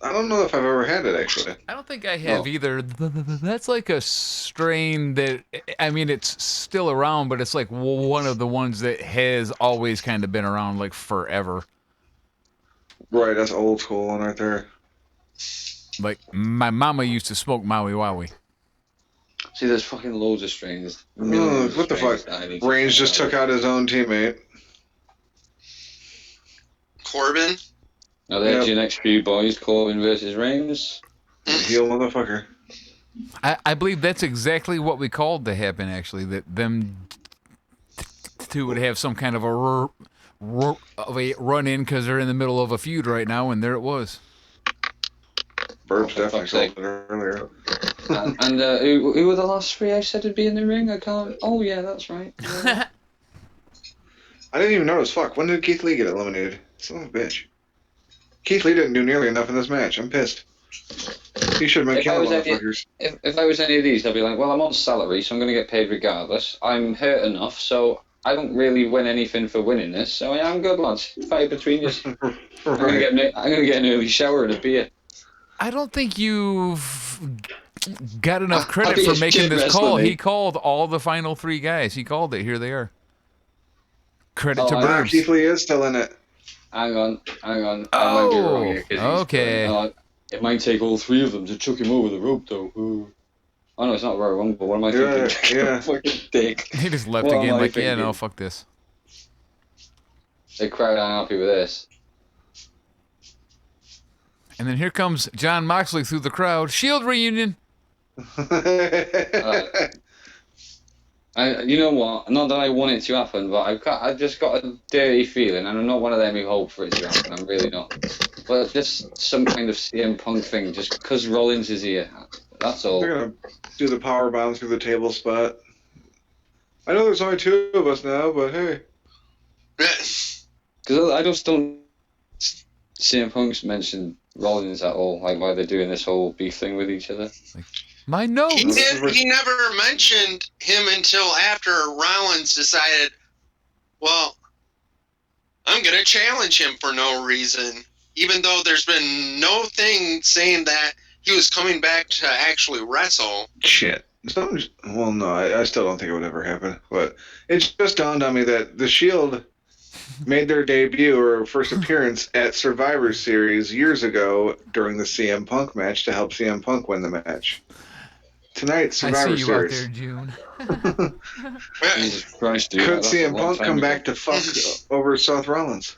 don't know if I've ever had it actually. I don't think I have either. That's like a strain that, I mean, it's still around, but it's like one of the ones that has always kind of been around like forever. Right, that's old school one right there. Like, my mama used to smoke Maui Wowie. See, there's fucking loads of strains. Oh, what the fuck? Range just took out his own teammate. Corbin? Now there's your next few boys, Corbin versus Reigns. Heel motherfucker. I believe that's exactly what we called to happen, actually, that them two would have some kind of a run-in because they're in the middle of a feud right now, and there it was. BuRBz definitely called it earlier. And who were the last three I said would be in the ring? I can't... Oh, yeah, that's right. Yeah. I didn't even notice. Fuck, when did Keith Lee get eliminated? Son of a bitch. Keith Lee didn't do nearly enough in this match. I'm pissed. He should have been killing motherfuckers. If I was any of these, I'd be like, well, I'm on salary, so I'm going to get paid regardless. I'm hurt enough, so I don't really win anything for winning this, so yeah, I'm good, lads. Fight between you. I'm going to get an early shower and a beer. I don't think you've got enough credit for making this call. He called all the final 3 guys. He called it. Here they are. Credit to BuRBz. Keith Lee is still in it. Hang on. I might be wrong here. 'Cause okay. It might take all 3 of them to chuck him over the rope, though. Ooh. Oh no, it's not Royal Rumble. What am I thinking? Yeah. Fucking dick. He just left What again am I like, yeah, thinking? no, fuck this. The crowd aren't happy with this. And then here comes John Moxley through the crowd. Shield reunion. You know what? Not that I want it to happen, but I've just got a dirty feeling, and I'm not one of them who hope for it to happen. I'm really not. But just some kind of CM Punk thing, just because Rollins is here. That's all. They're gonna do the power bomb through the table spot. I know there's only 2 of us now, but hey. Because I just don't. CM Punk's mentioned Rollins at all. Like, why they're doing this whole beef thing with each other. My notes. He never mentioned him until after Rollins decided, well, I'm going to challenge him for no reason. Even though there's been no thing saying that he was coming back to actually wrestle. Shit. Well, no, I still don't think it would ever happen. But it just dawned on me that the Shield made their debut or first appearance at Survivor Series years ago during the CM Punk match to help CM Punk win the match. Tonight, Survivor I see you Series. out there, June. Jesus Christ, dude. Could That's CM a long Punk time come ago. back to fuck over Seth Rollins?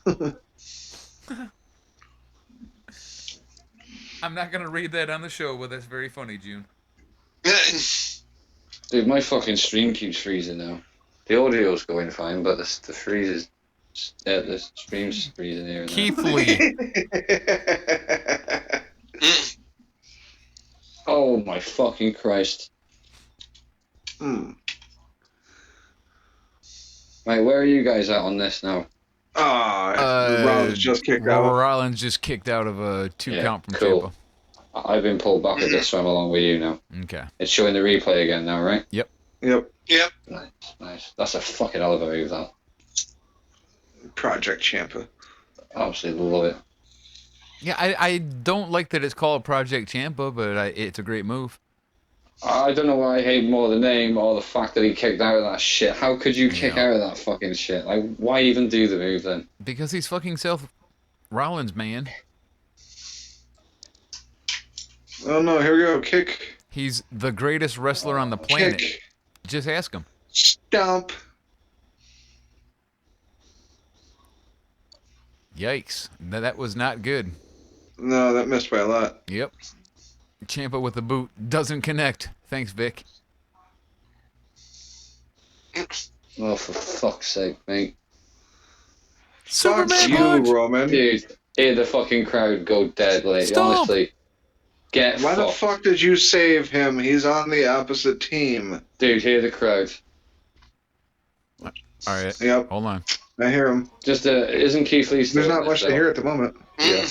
I'm not going to read that on the show, but that's very funny, June. Dude, my fucking stream keeps freezing now. The audio's going fine, but the freeze is... Yeah, the stream's freezing here. Keith Lee. Oh my fucking Christ. Hmm. Right, where are you guys at on this now? Rollins just kicked out. Rollins just kicked out of a 2 count from cool. Tampa. I've been pulled back at this, so I'm along with you now. Okay. It's showing the replay again now, right? Yep. Yep. Nice. That's a fucking hell of a move, that. Project Ciampa. Absolutely love it. Yeah, I don't like that it's called Project Ciampa, but it's a great move. I don't know what I hate more, the name or the fact that he kicked out of that shit. How could you kick out of that fucking shit? Like, why even do the move then? Because he's fucking Seth Rollins, man. Oh no, here we go. Kick. He's the greatest wrestler on the planet. Kick. Just ask him. Stomp. Yikes. That was not good. No, that missed by a lot. Yep. Ciampa with the boot doesn't connect. Thanks, Vic. Oh, for fuck's sake, mate. Superman Fuck you, punch! Roman. Dude, hear the fucking crowd go dead, like, Stop. honestly. Get Why the fucked. fuck did you save him? He's on the opposite team. Dude, hear the crowd. All right. Yep. Hold on. I hear him. Just, isn't Keith Lee still There's in not this, much to hear at the moment. Yeah.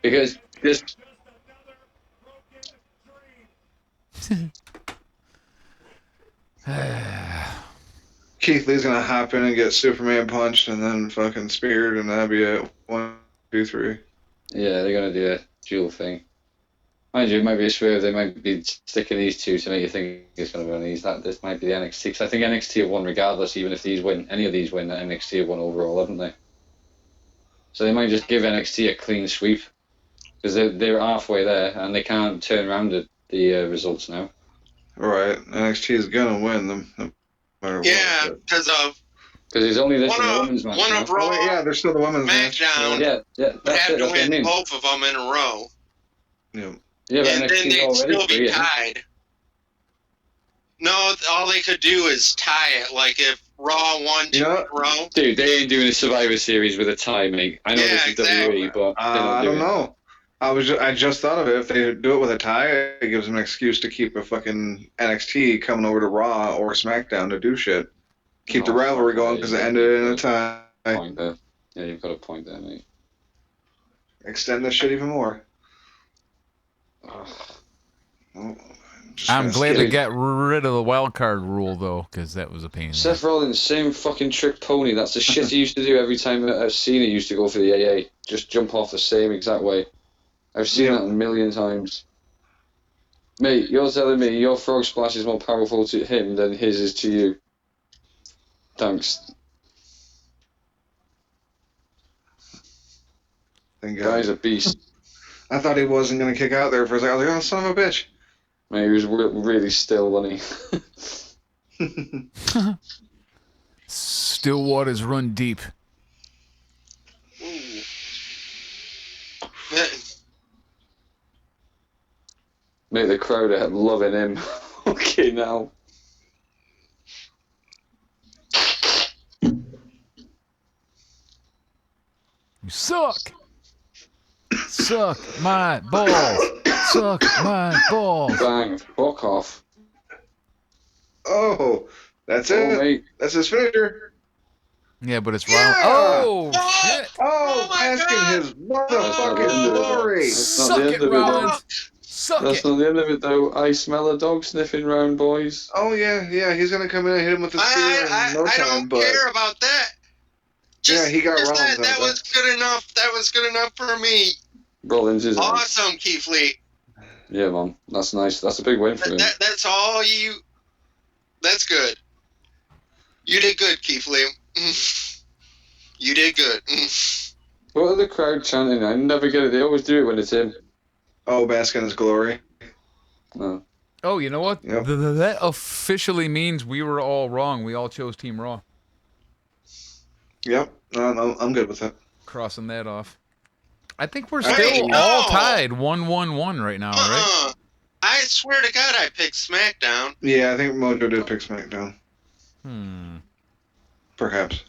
Because just Keith Lee's gonna hop in and get Superman punched and then fucking speared, and that'll be it. 1, 2, 3. yeah, they're gonna do a dual thing. Mind you, it might be a swerve. They might be sticking these two to make you think it's gonna be one of these. This might be the NXT. Because I think NXT have won regardless. Even if these win, any of these win, NXT have won overall, haven't they? So they might just give NXT a clean sweep because they're halfway there and they can't turn around the results now. Right. NXT is gonna win them. No matter Yeah, what. because of Because there's only this one in the of women's match. one now. of Raw, Oh, yeah, there's still the women's match. SmackDown Yeah, would that's have it. to That's what I win mean. both of them in a row, Yeah. Yeah, but and then NXT's they'd already still be free, isn't it? tied. No, all they could do is tie it. Like if Raw won 2 in a row. Dude, they ain't doing a Survivor Series with a tie, mate. I know Yeah, this is WWE, but they're not I doing don't know. I just thought of it. If they do it with a tie, it gives them an excuse to keep a fucking NXT coming over to Raw or SmackDown to do shit. Keep the Oh, rivalry fuck, going yeah, because you it got ended in a a tie. point there. Yeah, you've got a point there, mate. Extend this shit even more. Ugh. Oh, I'm glad they skip. got rid of the wild card rule, though, because that was a pain in the Seth ass. Rollins, same fucking trick pony. That's the shit he used to do every time Cena used to go for the AA. Just jump off the same exact way. I've seen that a million times. Mate, you're telling me your frog splash is more powerful to him than his is to you. Thanks. Thank God. Guy's a beast. I thought he wasn't going to kick out there for a second. I was like, oh, son of a bitch. Mate, he was really still, wasn't he? Still waters run deep. Mate, the crowd are loving him. Okay, now. You suck. Suck my balls. Suck my balls. Bang. Fuck off. Oh, that's it. Mate. That's his finisher. Yeah, but it's Yeah! round. Oh, shit. Oh, my basking God! his motherfucking glory. Suck it, Rollins. Suck That's it. not the end of it, though. I smell a dog sniffing round, boys. Oh, yeah, he's going to come in and hit him with the spear in no I time, don't but... care about that. Yeah, he got just Rollins. that was good enough. That was good enough for me. Rollins is Awesome, Keith Lee. Yeah, man. That's nice. That's a big win for him. That's all you... That's good. You did good, Keith Lee. You did good. What are the crowd chanting? I never get it. They always do it when it's him. Oh, bask in his glory. No. Oh, you know what? Yep. That officially means we were all wrong. We all chose Team Raw. Yep, I'm good with that. Crossing that off. I think we're Hey, still no. all tied 1-1-1 right now, right? I swear to God, I picked SmackDown. Yeah, I think Mojo did pick SmackDown. Perhaps.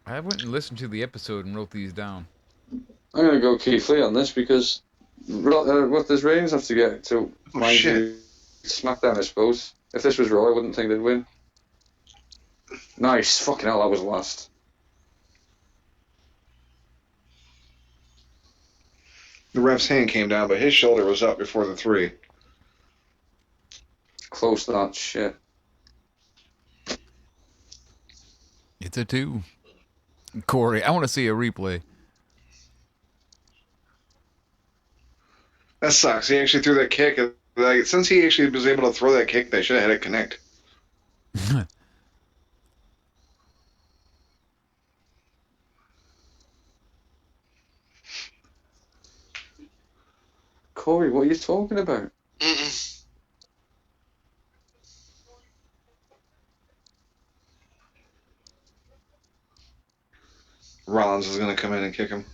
I went and listened to the episode and wrote these down. I'm going to go Keith Lee on this because what does Reigns have to get to mind you SmackDown, I suppose. If this was Raw, I wouldn't think they'd win. Nice. Fucking hell, that was last. The ref's hand came down, but his shoulder was up before the 3. Close that shit. It's a 2. Corey, I want to see a replay. That sucks. He actually threw that kick. Like, since he actually was able to throw that kick, they should have had it connect. Corey, what are you talking about? Rollins is going to come in and kick him.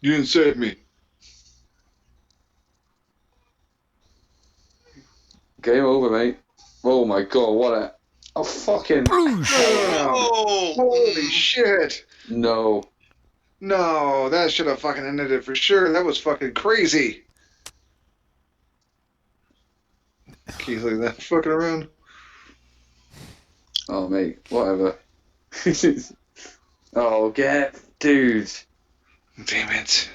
You didn't save me. Game over, mate. Oh my god, what a fucking... Oh, holy shit. No. No, that should have fucking ended it for sure. That was fucking crazy. Keith Lee, that fucking around. Oh, mate, whatever. Oh, dude. Damn it.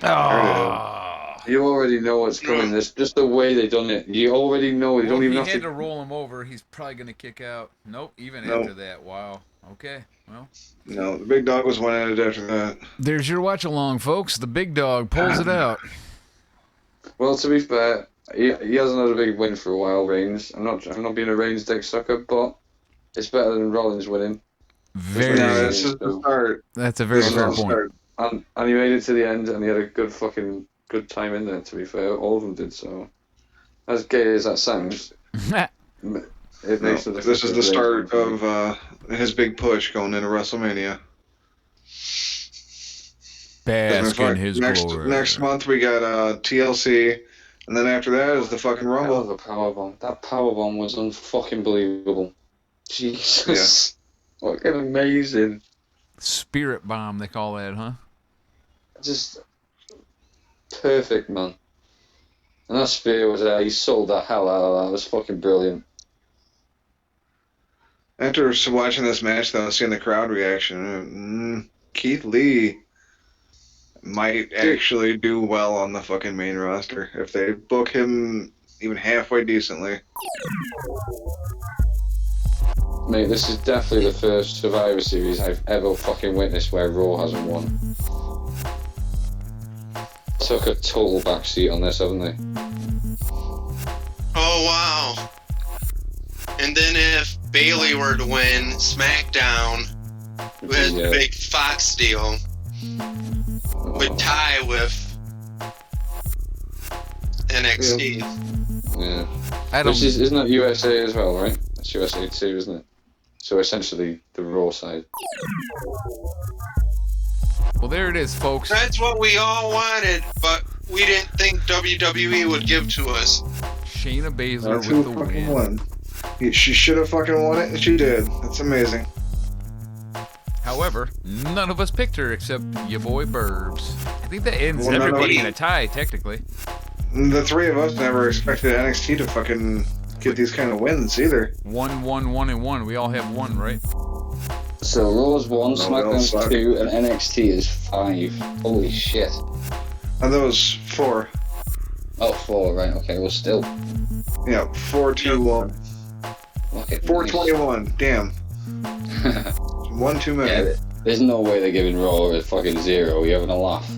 You already know what's coming. This just the way they done it. You already know. You don't even have he had to to roll him over. He's probably going to kick out. Nope, even Nope. after that. Wow. Okay, well. No, the big dog was one-handed after that. There's your watch-along, folks. The big dog pulls it out. Well, to be fair, he hasn't had a big win for a while, Reigns. I'm not being a Reigns dick sucker, but it's better than Rollins winning. Very. No, this is the start. That's a very This is fair the point. start. And he made it to the end, and he had a good time in there, to be fair. All of them did, so. As gay as that sounds, it makes No, no this is the start of his big push going into WrestleMania. Bask in his glory. Next month we got TLC, and then after that is the fucking Rumble. The powerbomb. That powerbomb was unfucking believable. Jesus. Fucking amazing. Spirit bomb, they call that, huh? Just perfect, man. And that spear was he sold the hell out of that. It was fucking brilliant. After watching this match, though, seeing the crowd reaction, Keith Lee might actually do well on the fucking main roster if they book him even halfway decently. Mate, this is definitely the first Survivor Series I've ever fucking witnessed where Raw hasn't won. Took a total backseat on this, haven't they? And then if Bailey were to win SmackDown, who has the big Fox deal, would tie with NXT. Yeah. Isn't that USA as well, right? That's USA too, isn't it? So essentially the Raw side. Well, there it is, folks. That's what we all wanted, but we didn't think WWE would give to us. Shayna Baszler with the win. Won. She should have fucking won it, and she did. That's amazing. However, none of us picked her except your boy BuRBz. I think that ends everybody in a tie, technically. The three of us never expected NXT to fucking get these kind of wins either. 1, 1, 1, and 1. We all have 1, right? So Raw's 1, SmackDown's 2, and NXT is 5. Holy shit. And those 4. Oh, 4, right, okay, well still. Yeah, 4, 2, 1. Okay, 421, damn. 1 too many. Yeah, there's no way they're giving Raw a fucking 0. You're having a laugh.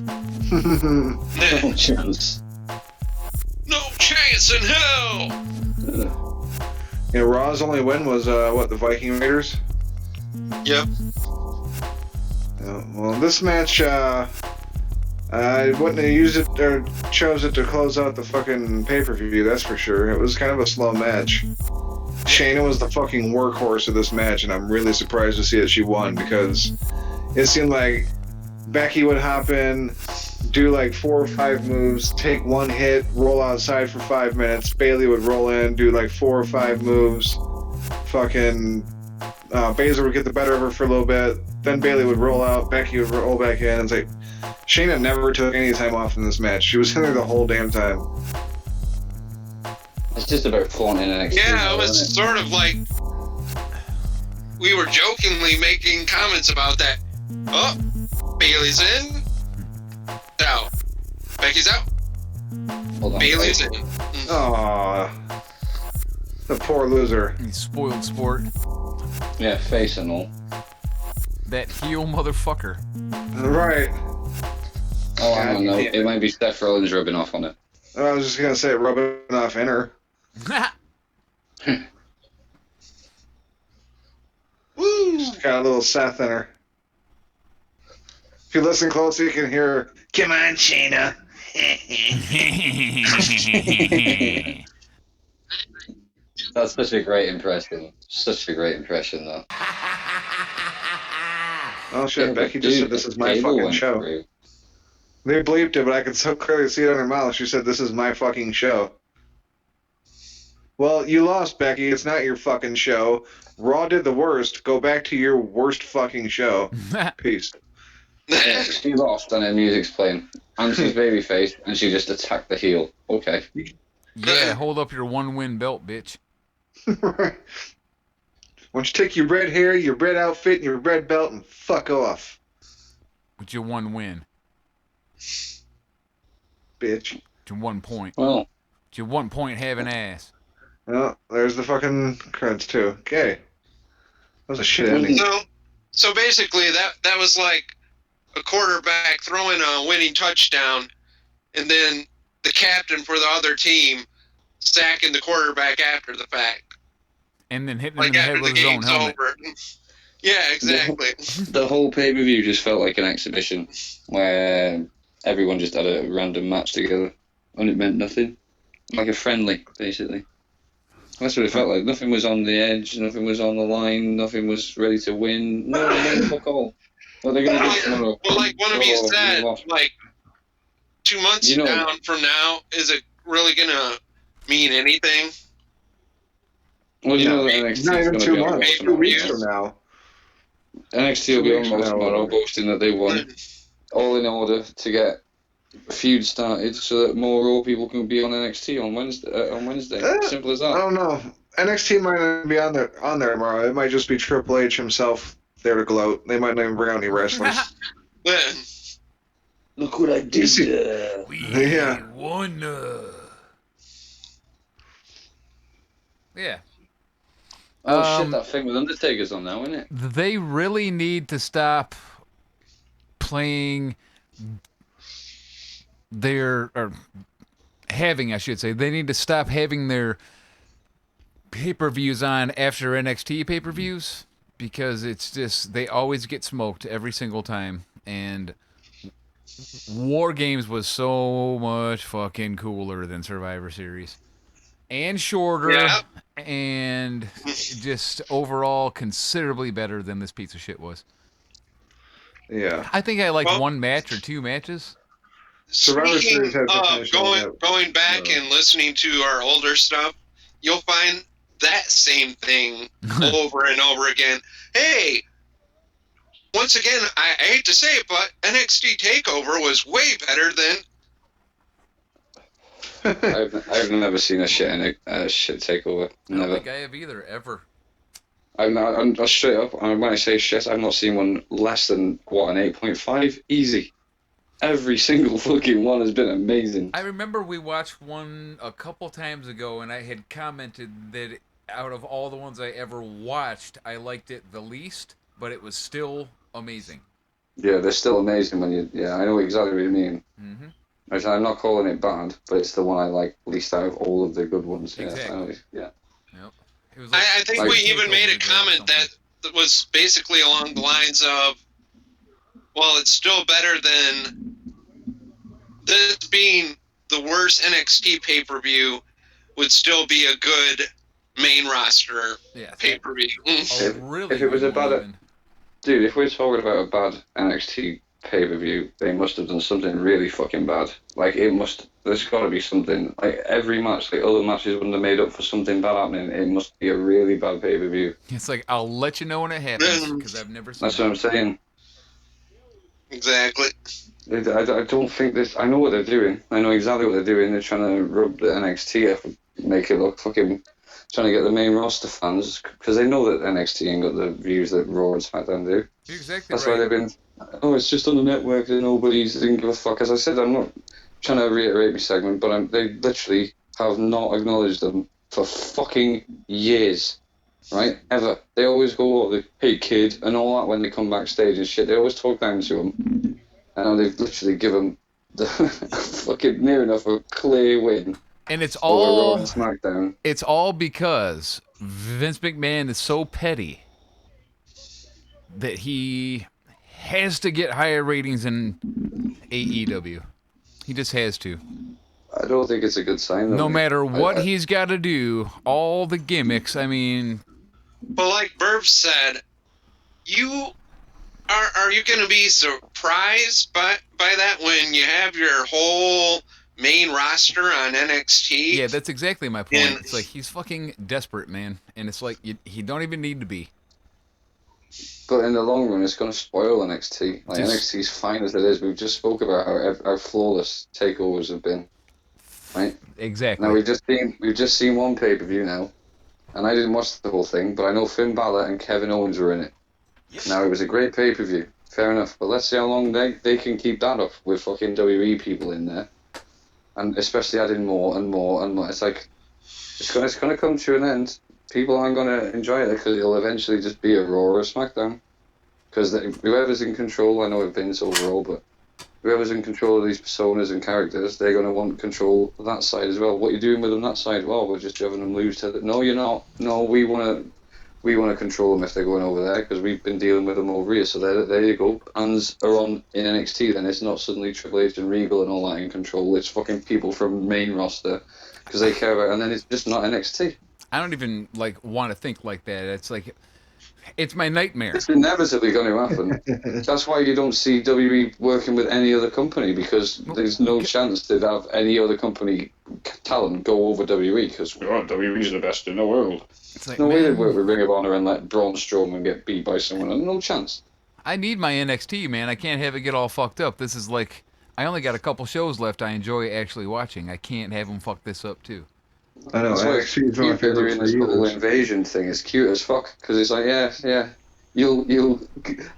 No chance. No chance in hell! Yeah, Raw's only win was, the Viking Raiders? Yep. Yeah, well, this match, I wouldn't have used it or chose it to close out the fucking pay-per-view, that's for sure. It was kind of a slow match. Shayna was the fucking workhorse of this match, and I'm really surprised to see that she won, because it seemed like Becky would hop in, do like 4 or 5 moves, take 1 hit, roll outside for 5 minutes. Bailey would roll in, do like 4 or 5 moves. Fucking Baszler would get the better of her for a little bit. Then Bailey would roll out, Becky would roll back in. It's like Shayna never took any time off in this match. She was in there the whole damn time. It's just about flaunting NXT. Yeah, it was sort of like we were jokingly making comments about that. Oh, Bailey's in, out. Becky's out. Hold on, Bailey's in. Aww. The poor loser. You spoiled sport. Yeah, face and all. That heel motherfucker. Right. Oh, I don't know. It might be Seth Rollins rubbing off on it. I was just gonna say rubbing off in her. Woo! She's got a little Seth in her. If you listen close, you can hear, "Come on, Shayna." That's such a great impression. Such a great impression, though. Oh shit, Yeah, Becky just said this is my Gable fucking went show. through. They bleeped it, but I could so clearly see it on her mouth. She said, "This is my fucking show." Well, you lost, Becky. It's not your fucking show. Raw did the worst. Go back to your worst fucking show. Peace. Yeah, she lost and her music's playing. And she's babyface, and she just attacked the heel. Okay. Yeah, hold up your 1-win belt, bitch. Right. Why don't you take your red hair, your red outfit, and your red belt and fuck off, With your 1 win. bitch. Your 1 point. Well, With your 1 point having ass. Well, there's the fucking creds too. Okay. That was a shit ending. So basically, that was like a quarterback throwing a winning touchdown, and then the captain for the other team sacking the quarterback after the fact. And then hitting him Like in the head after the with his own game's helmet. over. Yeah, exactly. the whole pay-per-view just felt like an exhibition where everyone just had a random match together, and it meant nothing. Like a friendly, basically. That's what it felt like. Nothing was on the edge, nothing was on the line, nothing was ready to win. No, they didn't fuck all. What are they going to do tomorrow? Well, like one of you Oh, said, we lost. like 2 months down from now, is it really gonna mean anything? Well, you know that It's NXT not is even going to 2 be on months. Raw 2 tomorrow. weeks from now. NXT will be 2 on weeks Raw from now. tomorrow, boasting that they won. All in order to get a feud started so that more Raw people can be on NXT on Wednesday. Simple as I that. don't know. NXT might not be on there tomorrow. It might just be Triple H himself there to gloat. They might not even bring out any wrestlers. Look what I did. Yeah. Won. Yeah. Oh shit, that thing with Undertaker's on now, isn't it? They really need to stop playing their, or having, I should say, they need to stop having their pay-per-views on after NXT pay-per-views because it's just they always get smoked every single time, and War Games was so much fucking cooler than Survivor Series, and shorter, and just overall considerably better than this piece of shit was. Yeah, I think I liked one match or two matches. Survivor Series has the Speaking of going back and listening to our older stuff, you'll find that same thing over and over again. Hey, once again, I hate to say it, but NXT TakeOver was way better than. I've never seen a shit takeover. Never. I don't think I have either, ever. I'm straight up. When I say shit, I've not seen one less than an 8.5 easy. Every single fucking one has been amazing. I remember we watched one a couple times ago, and I had commented that out of all the ones I ever watched, I liked it the least, but it was still amazing. Yeah, they're still amazing when you. Yeah, I know exactly what you mean. Mm-hmm. I'm not calling it bad, but it's the one I like least out of all of the good ones. Exactly. Yeah. Yep. It was I think we even made a comment that was basically along the lines of, well, it's still better than this being the worst NXT pay-per-view would still be a good main roster pay-per-view. If it was a bad... Dude, if we're talking about a bad NXT pay-per-view, they must have done something really fucking bad. Like, there's got to be something. Like, every match, like, other matches wouldn't have made up for something bad happening. It must be a really bad pay-per-view. It's like, I'll let you know when it happens, because I've never seen That's what I'm saying. Exactly. I don't think this... I know what they're doing. I know exactly what they're doing. They're trying to rub the NXT up and make it look fucking... Trying to get the main roster fans, because they know that NXT ain't got the views that Raw and SmackDown do. You're exactly That's right. why they've been... Oh, it's just on the network and nobody's didn't give a fuck. As I said, I'm not trying to reiterate my segment, but they literally have not acknowledged them for fucking years. Right? Ever. They always go, hey kid, and all that when they come backstage and shit. They always talk down to them. And they've literally given the fucking near enough a clear win. And it's all Raw and SmackDown. It's all because Vince McMahon is so petty that he has to get higher ratings in AEW. He just has to. I don't think it's a good sign, though. No matter what he's got to do, all the gimmicks, I mean... But like BuRBz said, are you going to be surprised by that when you have your whole main roster on NXT? Yeah, that's exactly my point. It's like, he's fucking desperate, man. And it's like, he don't even need to be. But in the long run, it's going to spoil NXT. Like, NXT's fine as it is. We've just spoke about how flawless takeovers have been, right? Exactly. Now we've just seen one pay-per-view now, and I didn't watch the whole thing, but I know Finn Balor and Kevin Owens were in it. Yes. Now it was a great pay-per-view, fair enough. But let's see how long they can keep that up with fucking WWE people in there, and especially adding more and more and more. It's like it's going to come to an end. People aren't going to enjoy it because it'll eventually just be a Raw or a SmackDown. Because whoever's in control, I know it's Vince overall, but whoever's in control of these personas and characters, they're going to want control of that side as well. What are you doing with them that side? Well, we're just having them lose to No, you're not. No, we want to control them if they're going over there because we've been dealing with them over here. So there you go. Hands are on in NXT. Then it's not suddenly Triple H and Regal and all that in control. It's fucking people from main roster because they care about. And then it's just not NXT. I don't even want to think like that. It's like, it's my nightmare. It's inevitably going to happen. That's why you don't see WWE working with any other company, because there's no chance to have any other company talent go over WWE, because WWE's the best in the world. It's like, no way they'd work with Ring of Honor and let Braun Strowman get beat by someone. No chance. I need my NXT, man. I can't have it get all fucked up. This is like, I only got a couple shows left I enjoy actually watching. I can't have them fuck this up too. I know. Actually, they're doing this little invasion thing. It's cute as fuck because it's like, yeah, you'll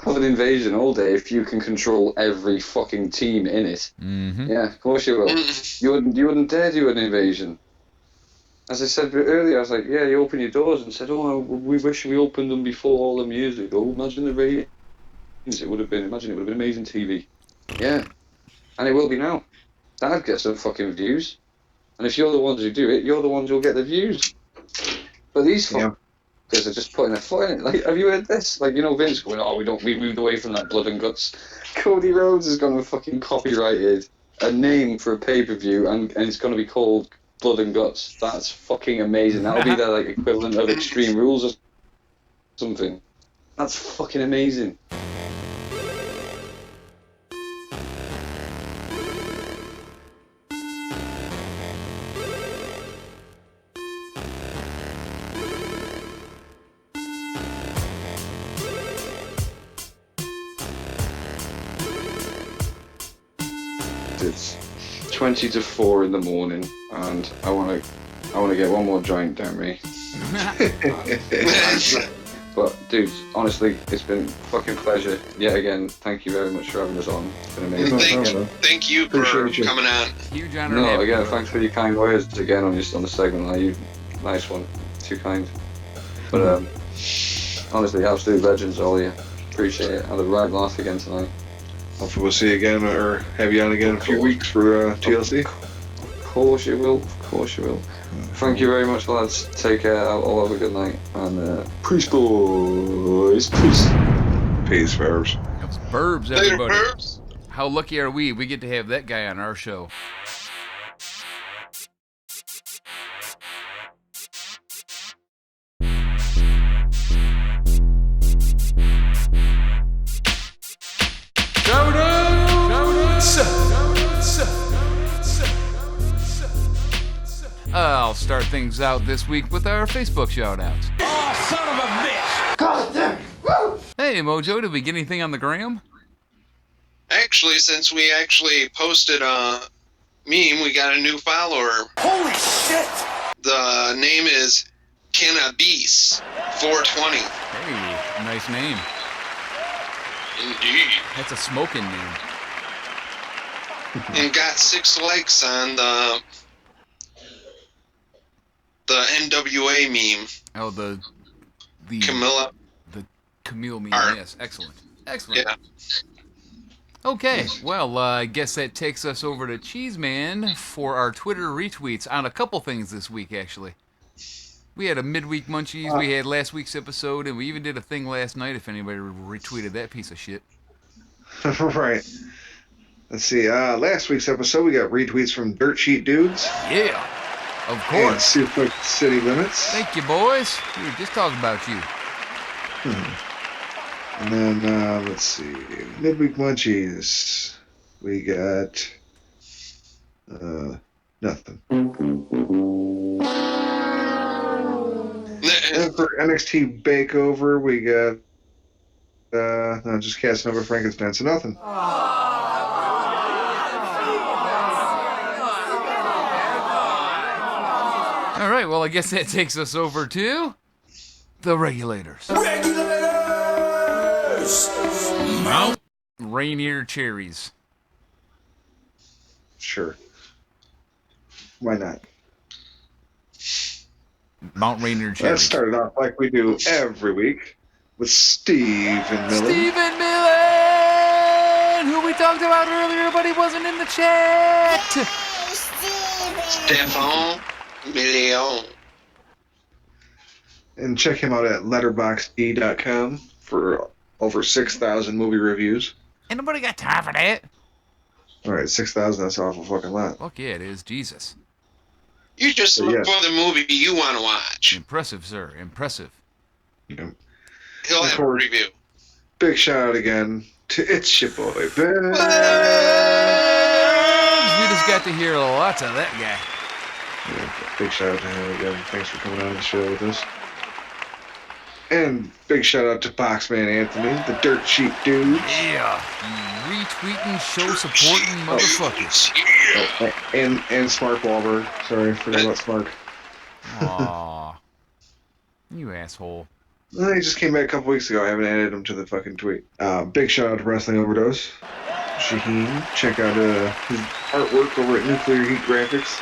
have an invasion all day if you can control every fucking team in it. Mm-hmm. Yeah, of course you will. You wouldn't dare do an invasion. As I said earlier, I was like, yeah, you open your doors and said, oh, we wish we opened them before all them years ago. Imagine the ratings it would have been. Imagine it would have been amazing TV. Yeah, and it will be now. That'd get some fucking views. And if you're the ones who do it, you're the ones who'll get the views. But these fuckers are just putting their foot in it. Like, have you heard this? Like, you know, Vince going, "Oh, we moved away from that blood and guts." Cody Rhodes has gone and fucking copyrighted a name for a pay-per-view, and it's going to be called Blood and Guts. That's fucking amazing. That'll be their like equivalent of Extreme Rules or something. That's fucking amazing. It's 20 to 4 in the morning, and I want to get one more joint down me. But dude, honestly, it's been a fucking pleasure yet again. Thank you very much for having us on. It's been amazing. Thank you for coming on. Huge honor. No, again, thanks for your kind words again on the segment. Like, you, nice one. Too kind. But honestly, absolute legends, all of you. Appreciate it. Had a right laugh again tonight. Hopefully we'll see you again, or have you on again in a few weeks for TLC. Of course you will. Of course you will. Thank you very much, lads. Take care. All have a good night. And peace, boys. Peace. Peace, BuRBz. It's BuRBz, everybody. Later, BuRBz. How lucky are we? We get to have that guy on our show. I'll start things out this week with our Facebook shout-outs. Oh, son of a bitch! God damn! Woo! Hey, Mojo, did we get anything on the gram? Actually, since we actually posted a meme, we got a new follower. Holy shit! The name is Cannabis420. Hey, nice name. Indeed. That's a smoking name. And got 6 likes on the NWA meme. Oh, the Camilla. The Camille meme. Art. Yes, excellent. Excellent. Yeah. Okay, well, I guess that takes us over to Cheez Man for our Twitter retweets on a couple things this week, actually. We had a midweek munchies, we had last week's episode, and we even did a thing last night if anybody retweeted that piece of shit. Right. Let's see. Last week's episode, we got retweets from Dirt Sheet Dudes. Yeah, of And course. Super City Limits. Thank you, boys. We were just talking about you. And then, let's see. Midweek Munchies. We got... nothing. And for NXT Bakeover, we got... no, just cast number Frankenstein, so nothing. All right, well, I guess that takes us over to the Regulators. Mount Rainier Cherries. Sure. Why not? Mount Rainier Let's Cherries. start it off like we do every week with Stephen Miller. Stephen Millen, who we talked about earlier, but he wasn't in the chat. Stefan Million. And check him out at letterboxd.com for over 6,000 movie reviews. Ain't nobody got time for that. All right, 6,000, that's an awful fucking lot. Fuck yeah, it is. Jesus. You just look for the movie you want to watch. Impressive, sir. Impressive. Yeah. He'll have a review. Big shout out again to It's Your Boy, Ben. We just got to hear lots of that guy. Yeah, big shout out to him again. Thanks for coming on the show with us. And big shout out to Boxman Anthony, the Dirt Sheet Dude. Yeah. Retweeting, show supporting motherfuckers. Oh, and Smark Wahlberg. Sorry, forgot about Smark. Aw. You asshole. Well, he just came back a couple weeks ago. I haven't added him to the fucking tweet. Big shout out to Wrestling Overdose. Shaheen. Check out his artwork over at Nuclear Heat Graphics.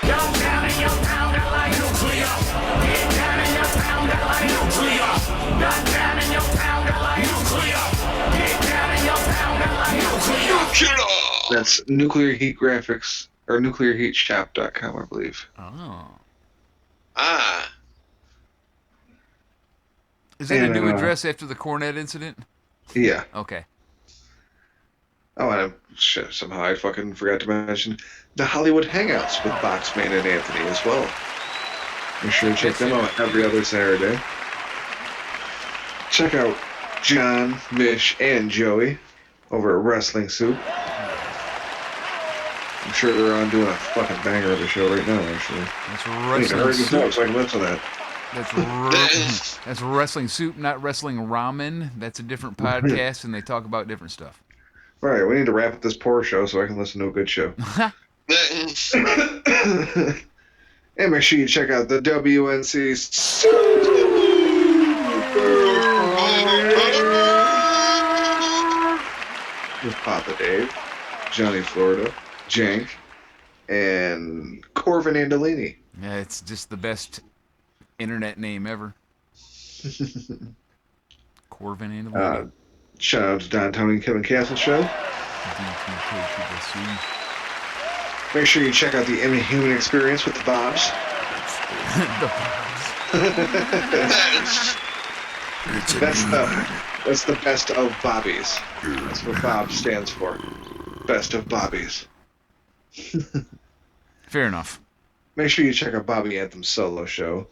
That's Nuclear Heat Graphics, or NuclearHeatShop.com, I believe. Oh. Ah. Is it a new address after the Cornet incident? Yeah. Okay. Oh, and somehow I fucking forgot to mention the Hollywood Hangouts with Boxman and Anthony as well. Make sure to check them out every other Saturday. Check out John, Mish, and Joey over at Wrestling Soup. I'm sure they're on doing a fucking banger of a show right now, actually. That's I need to hurry this up so I can listen to that. That's Wrestling Soup, not Wrestling Ramen. That's a different podcast, and they talk about different stuff. Right, we need to wrap up this poor show so I can listen to a good show. And make sure you check out the WNC with Papa Dave, Johnny Florida, Jank, and Corvin Andolini. Yeah, it's just the best internet name ever. Corvin Andolini. Shout out to Don, Tony, and Kevin Castle Show. Make sure you check out the Inhuman Experience with the BuRBz. That's the best of Bobbies. That's what BuRBz stands for. Best of Bobbies. Fair enough. Make sure you check out Bobby Anthem's solo show,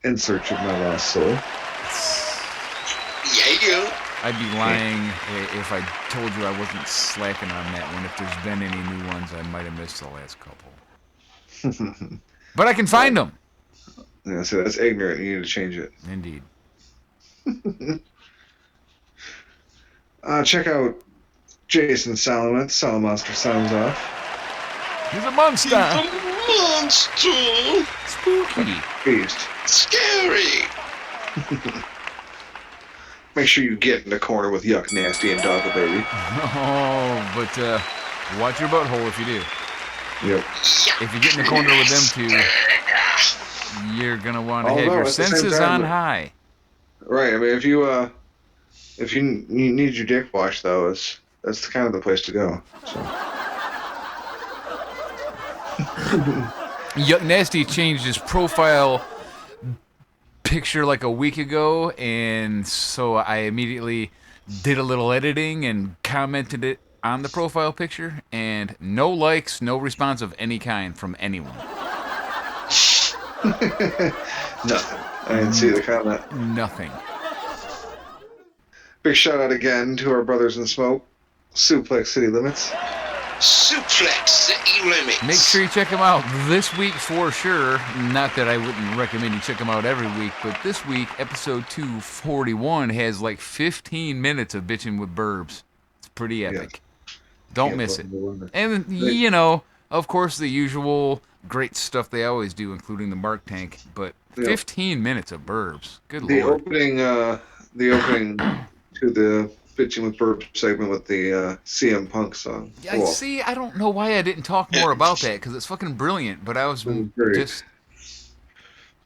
In Search of My Lost Soul. Yeah. I'd be lying if I told you I wasn't slacking on that one. If there's been any new ones, I might have missed the last couple. But I can find them. Yeah, so that's ignorant. You need to change it. Indeed. Check out Jason Solomon. Solomonster Sounds Off. He's a monster. Monster. Spooky. Beast. Scary. Make sure you get in the corner with Yuck Nasty and Dogga Baby. Oh, but watch your butthole if you do. Yep. If you get in the corner with them two, you're gonna want to have your senses on high. Right. I mean, if you need your dick washed, though, that's kind of the place to go. So. Yuck Nasty changed his profile picture like a week ago, and so I immediately did a little editing and commented it on the profile picture, and no likes, no response of any kind from anyone. Nothing. I didn't see the comment. Nothing. Big shout out again to our brothers in smoke, Suplex City Limits. Suplex City Limits. Make sure you check them out this week for sure. Not that I wouldn't recommend you check them out every week, but this week, episode 241 has like 15 minutes of bitching with BuRBz. It's pretty epic. Yeah. Don't miss it. And, you know, of course, the usual great stuff they always do, including the Mark Tank, but 15 minutes of BuRBz. Good lord. The opening to the Bitching with BuRBz segment with the CM Punk song. Yeah, cool. See, I don't know why I didn't talk more about that, because it's fucking brilliant, but I was just...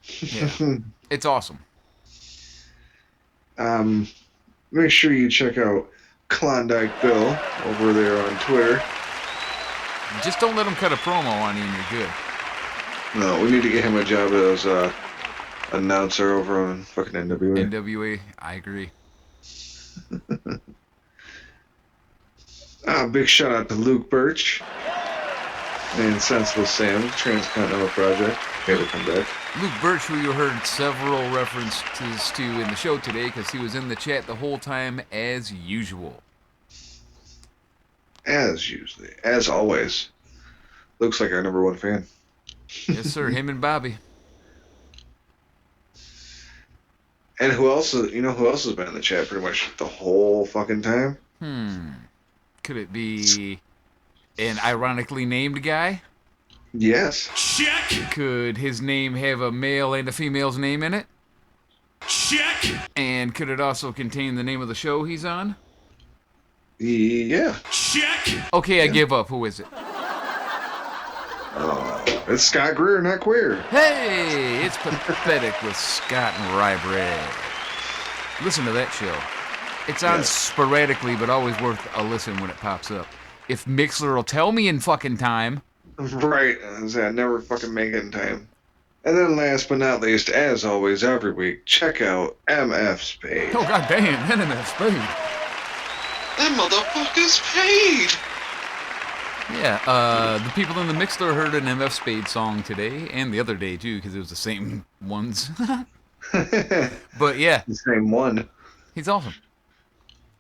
Yeah, it's awesome. Make sure you check out Klondike Bill over there on Twitter. Just don't let him cut a promo on you and you're good. No, we need to get him a job as announcer over on fucking NWA. NWA, I agree. Big shout out to Luke Birch and Sensible Sam, Transcontinental Project. Okay, to come back. Luke Birch, who you heard several references to in the show today, because he was in the chat the whole time as usual. As always. Looks like our number one fan. Yes, sir. Him and Bobby. And who else? You know who else has been in the chat pretty much the whole fucking time? Could it be an ironically named guy? Yes. Check. Could his name have a male and a female's name in it? Check. And could it also contain the name of the show he's on? Yeah. Check. Okay, I give up. Who is it? It's Scott Greer, not queer. Hey, it's Pathetic with Scott and Rye Bread. Listen to that show. It's on sporadically, but always worth a listen when it pops up. If Mixler will tell me in fucking time. Right. I never fucking make it in time. And then last but not least, as always, every week, check out MF Spade. Oh, god damn, MF Spade. That motherfucker's paid. Yeah, the people in the Mixler heard an MF Spade song today, and the other day, too, because it was the same ones. But, yeah. The same one. He's awesome.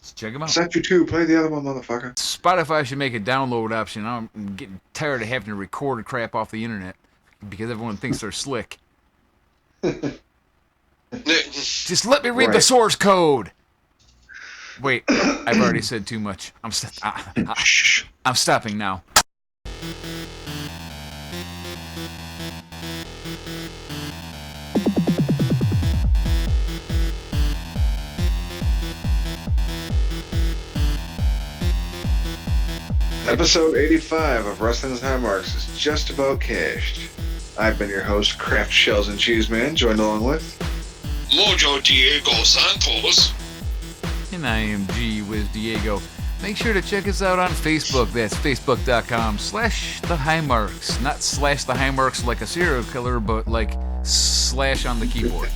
Let's check him out. Sent you two. Play the other one, motherfucker. Spotify should make a download option. I'm getting tired of having to record crap off the internet because everyone thinks they're slick. Just let me read the source code. Wait, I've already said too much. I'm stopping now. Episode 85 of Wrestling's High Marks is just about cashed. I've been your host, Kraft Shells and Cheez Man, joined along with Mojo Diego Santos. And I am G Whiz Diego. Make sure to check us out on Facebook. That's facebook.com/the high marks. Not slash the high marks like a serial killer, but like slash on the keyboard.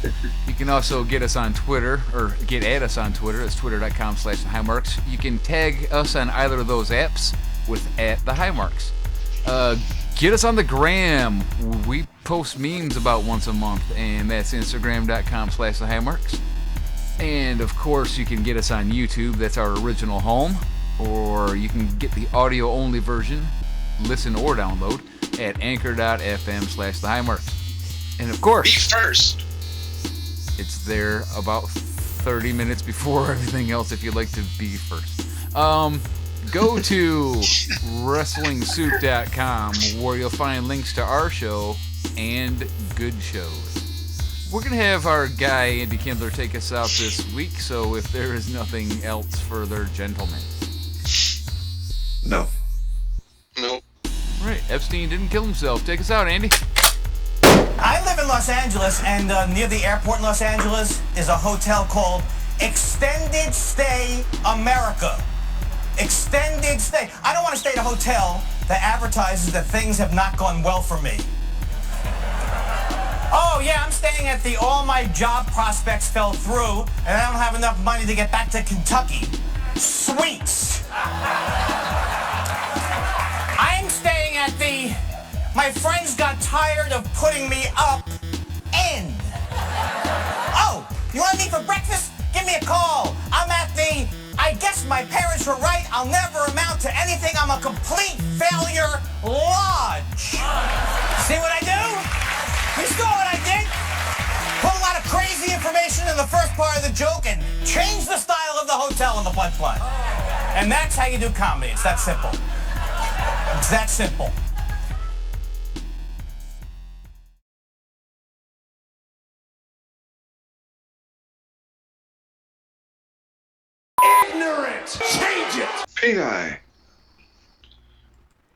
You can also get us on Twitter, or get at us on Twitter. It's twitter.com/the high marks. You can tag us on either of those apps with @the high marks. Get us on the gram. We post memes about once a month, and that's instagram.com/the high marks. And of course, you can get us on YouTube. That's our original home. Or you can get the audio only version, listen or download, at anchor.fm/the high marks. And of course, be first. It's there about 30 minutes before everything else if you'd like to be first. Go to WrestlingSoup.com where you'll find links to our show and good shows. We're going to have our guy, Andy Kindler, take us out this week, so if there is nothing else further, gentlemen. No. Nope. All right, Epstein didn't kill himself. Take us out, Andy. I live in Los Angeles, and near the airport in Los Angeles is a hotel called Extended Stay America. Extended Stay. I don't want to stay at a hotel that advertises that things have not gone well for me. Oh, yeah, I'm staying at the all my job prospects fell through, and I don't have enough money to get back to Kentucky. Sweets. I'm staying at the my friends got tired of putting me up in. Oh, you want to meet for breakfast? Give me a call. I'm at the I guess my parents were right. I'll never amount to anything. I'm a complete failure lodge. See what I do? You saw what I did? Put a lot of crazy information in the first part of the joke and change the style of the hotel in the punchline. And that's how you do comedy. It's that simple. It's that simple. Ignorant! Change it! Peni.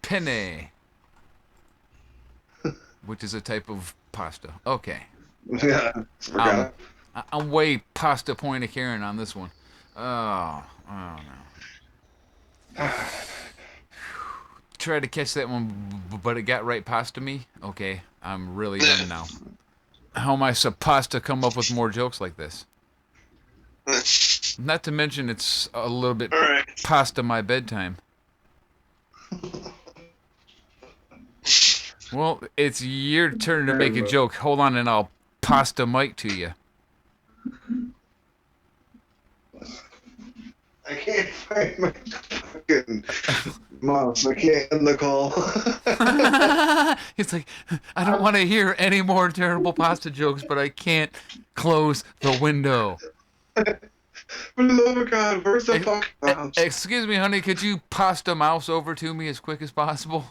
Penne. Which is a type of pasta. Okay. Yeah, forgot. I'm way pasta point of Karen on this one. Oh no. Tried to catch that one, but it got right past me. Okay, I'm really done now. How am I supposed to come up with more jokes like this? Not to mention it's a little bit past my bedtime. Well, it's your turn to make a joke. Hold on and I'll pasta mic to you. I can't find my fucking mouse. I can't end the call. It's like, I don't want to hear any more terrible pasta jokes, but I can't close the window. For the love of God, where's the fucking mouse? Excuse me, honey, could you pasta mouse over to me as quick as possible?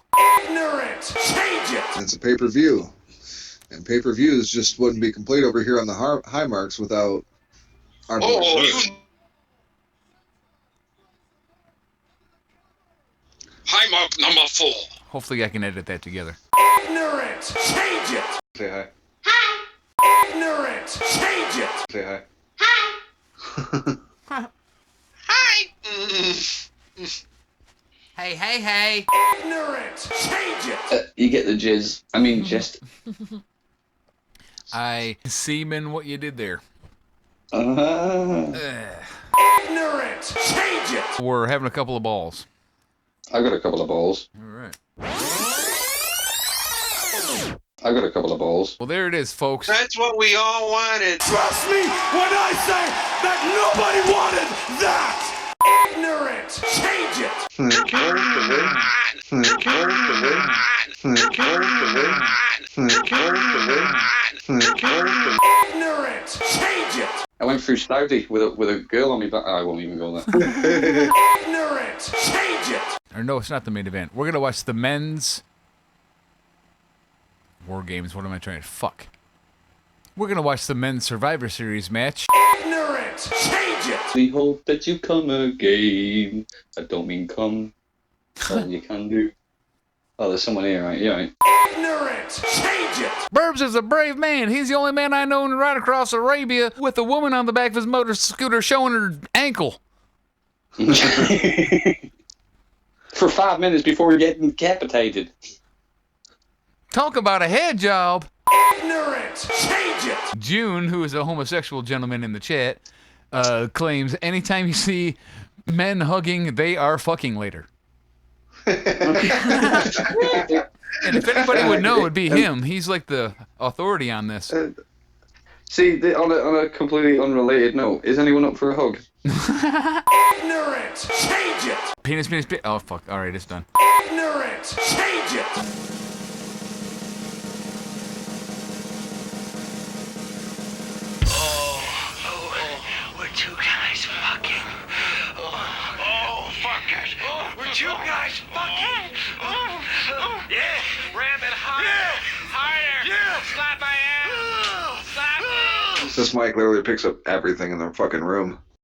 Ignorant! Change it! It's a pay-per-view. And pay-per-views just wouldn't be complete over here on the high marks without our High mark number 4. Hopefully I can edit that together. Ignorant! Change it! Say hi. Hi! Ignorant! Change it! Say hi. Hi! Hi! Hey. Ignorant! Change it! You get the jizz. I mean, just. I seaman what you did there. Ignorant! Change it! We're having a couple of balls. I got a couple of balls. All right. I got a couple of balls. Well, there it is, folks. That's what we all wanted. Trust me when I say that nobody wanted that! Ignorant! Change it! Ignorant! Change it! I went through Saudi with a girl on me back. I won't even go there. Ignorant! Change it! Or no, it's not the main event. We're going to watch the men's War Games. What am I trying to... Fuck. We're going to watch the men's Survivor Series match. Ignorant! Change it! We hope that you come again. I don't mean come. All you can do. Oh, there's someone here, right? Yeah, right. Ignorant! Change it! BuRBz is a brave man. He's the only man I know to ride across Arabia with a woman on the back of his motor scooter showing her ankle. For 5 minutes before we get decapitated. Talk about a head job. Ignorant! Change it! June, who is a homosexual gentleman in the chat, claims anytime you see men hugging, they are fucking later. And if anybody would know, it'd be him. He's like the authority on this. See, on a completely unrelated note, is anyone up for a hug? Ignorant! Change it! Penis. Oh, fuck. All right, it's done. Ignorant! Change it! We're two guys fucking. Oh, fuck it. We're two guys fucking. Yeah, ram it higher. Higher. Yeah. Slap my ass. Slap me. This mic literally picks up everything in the fucking room.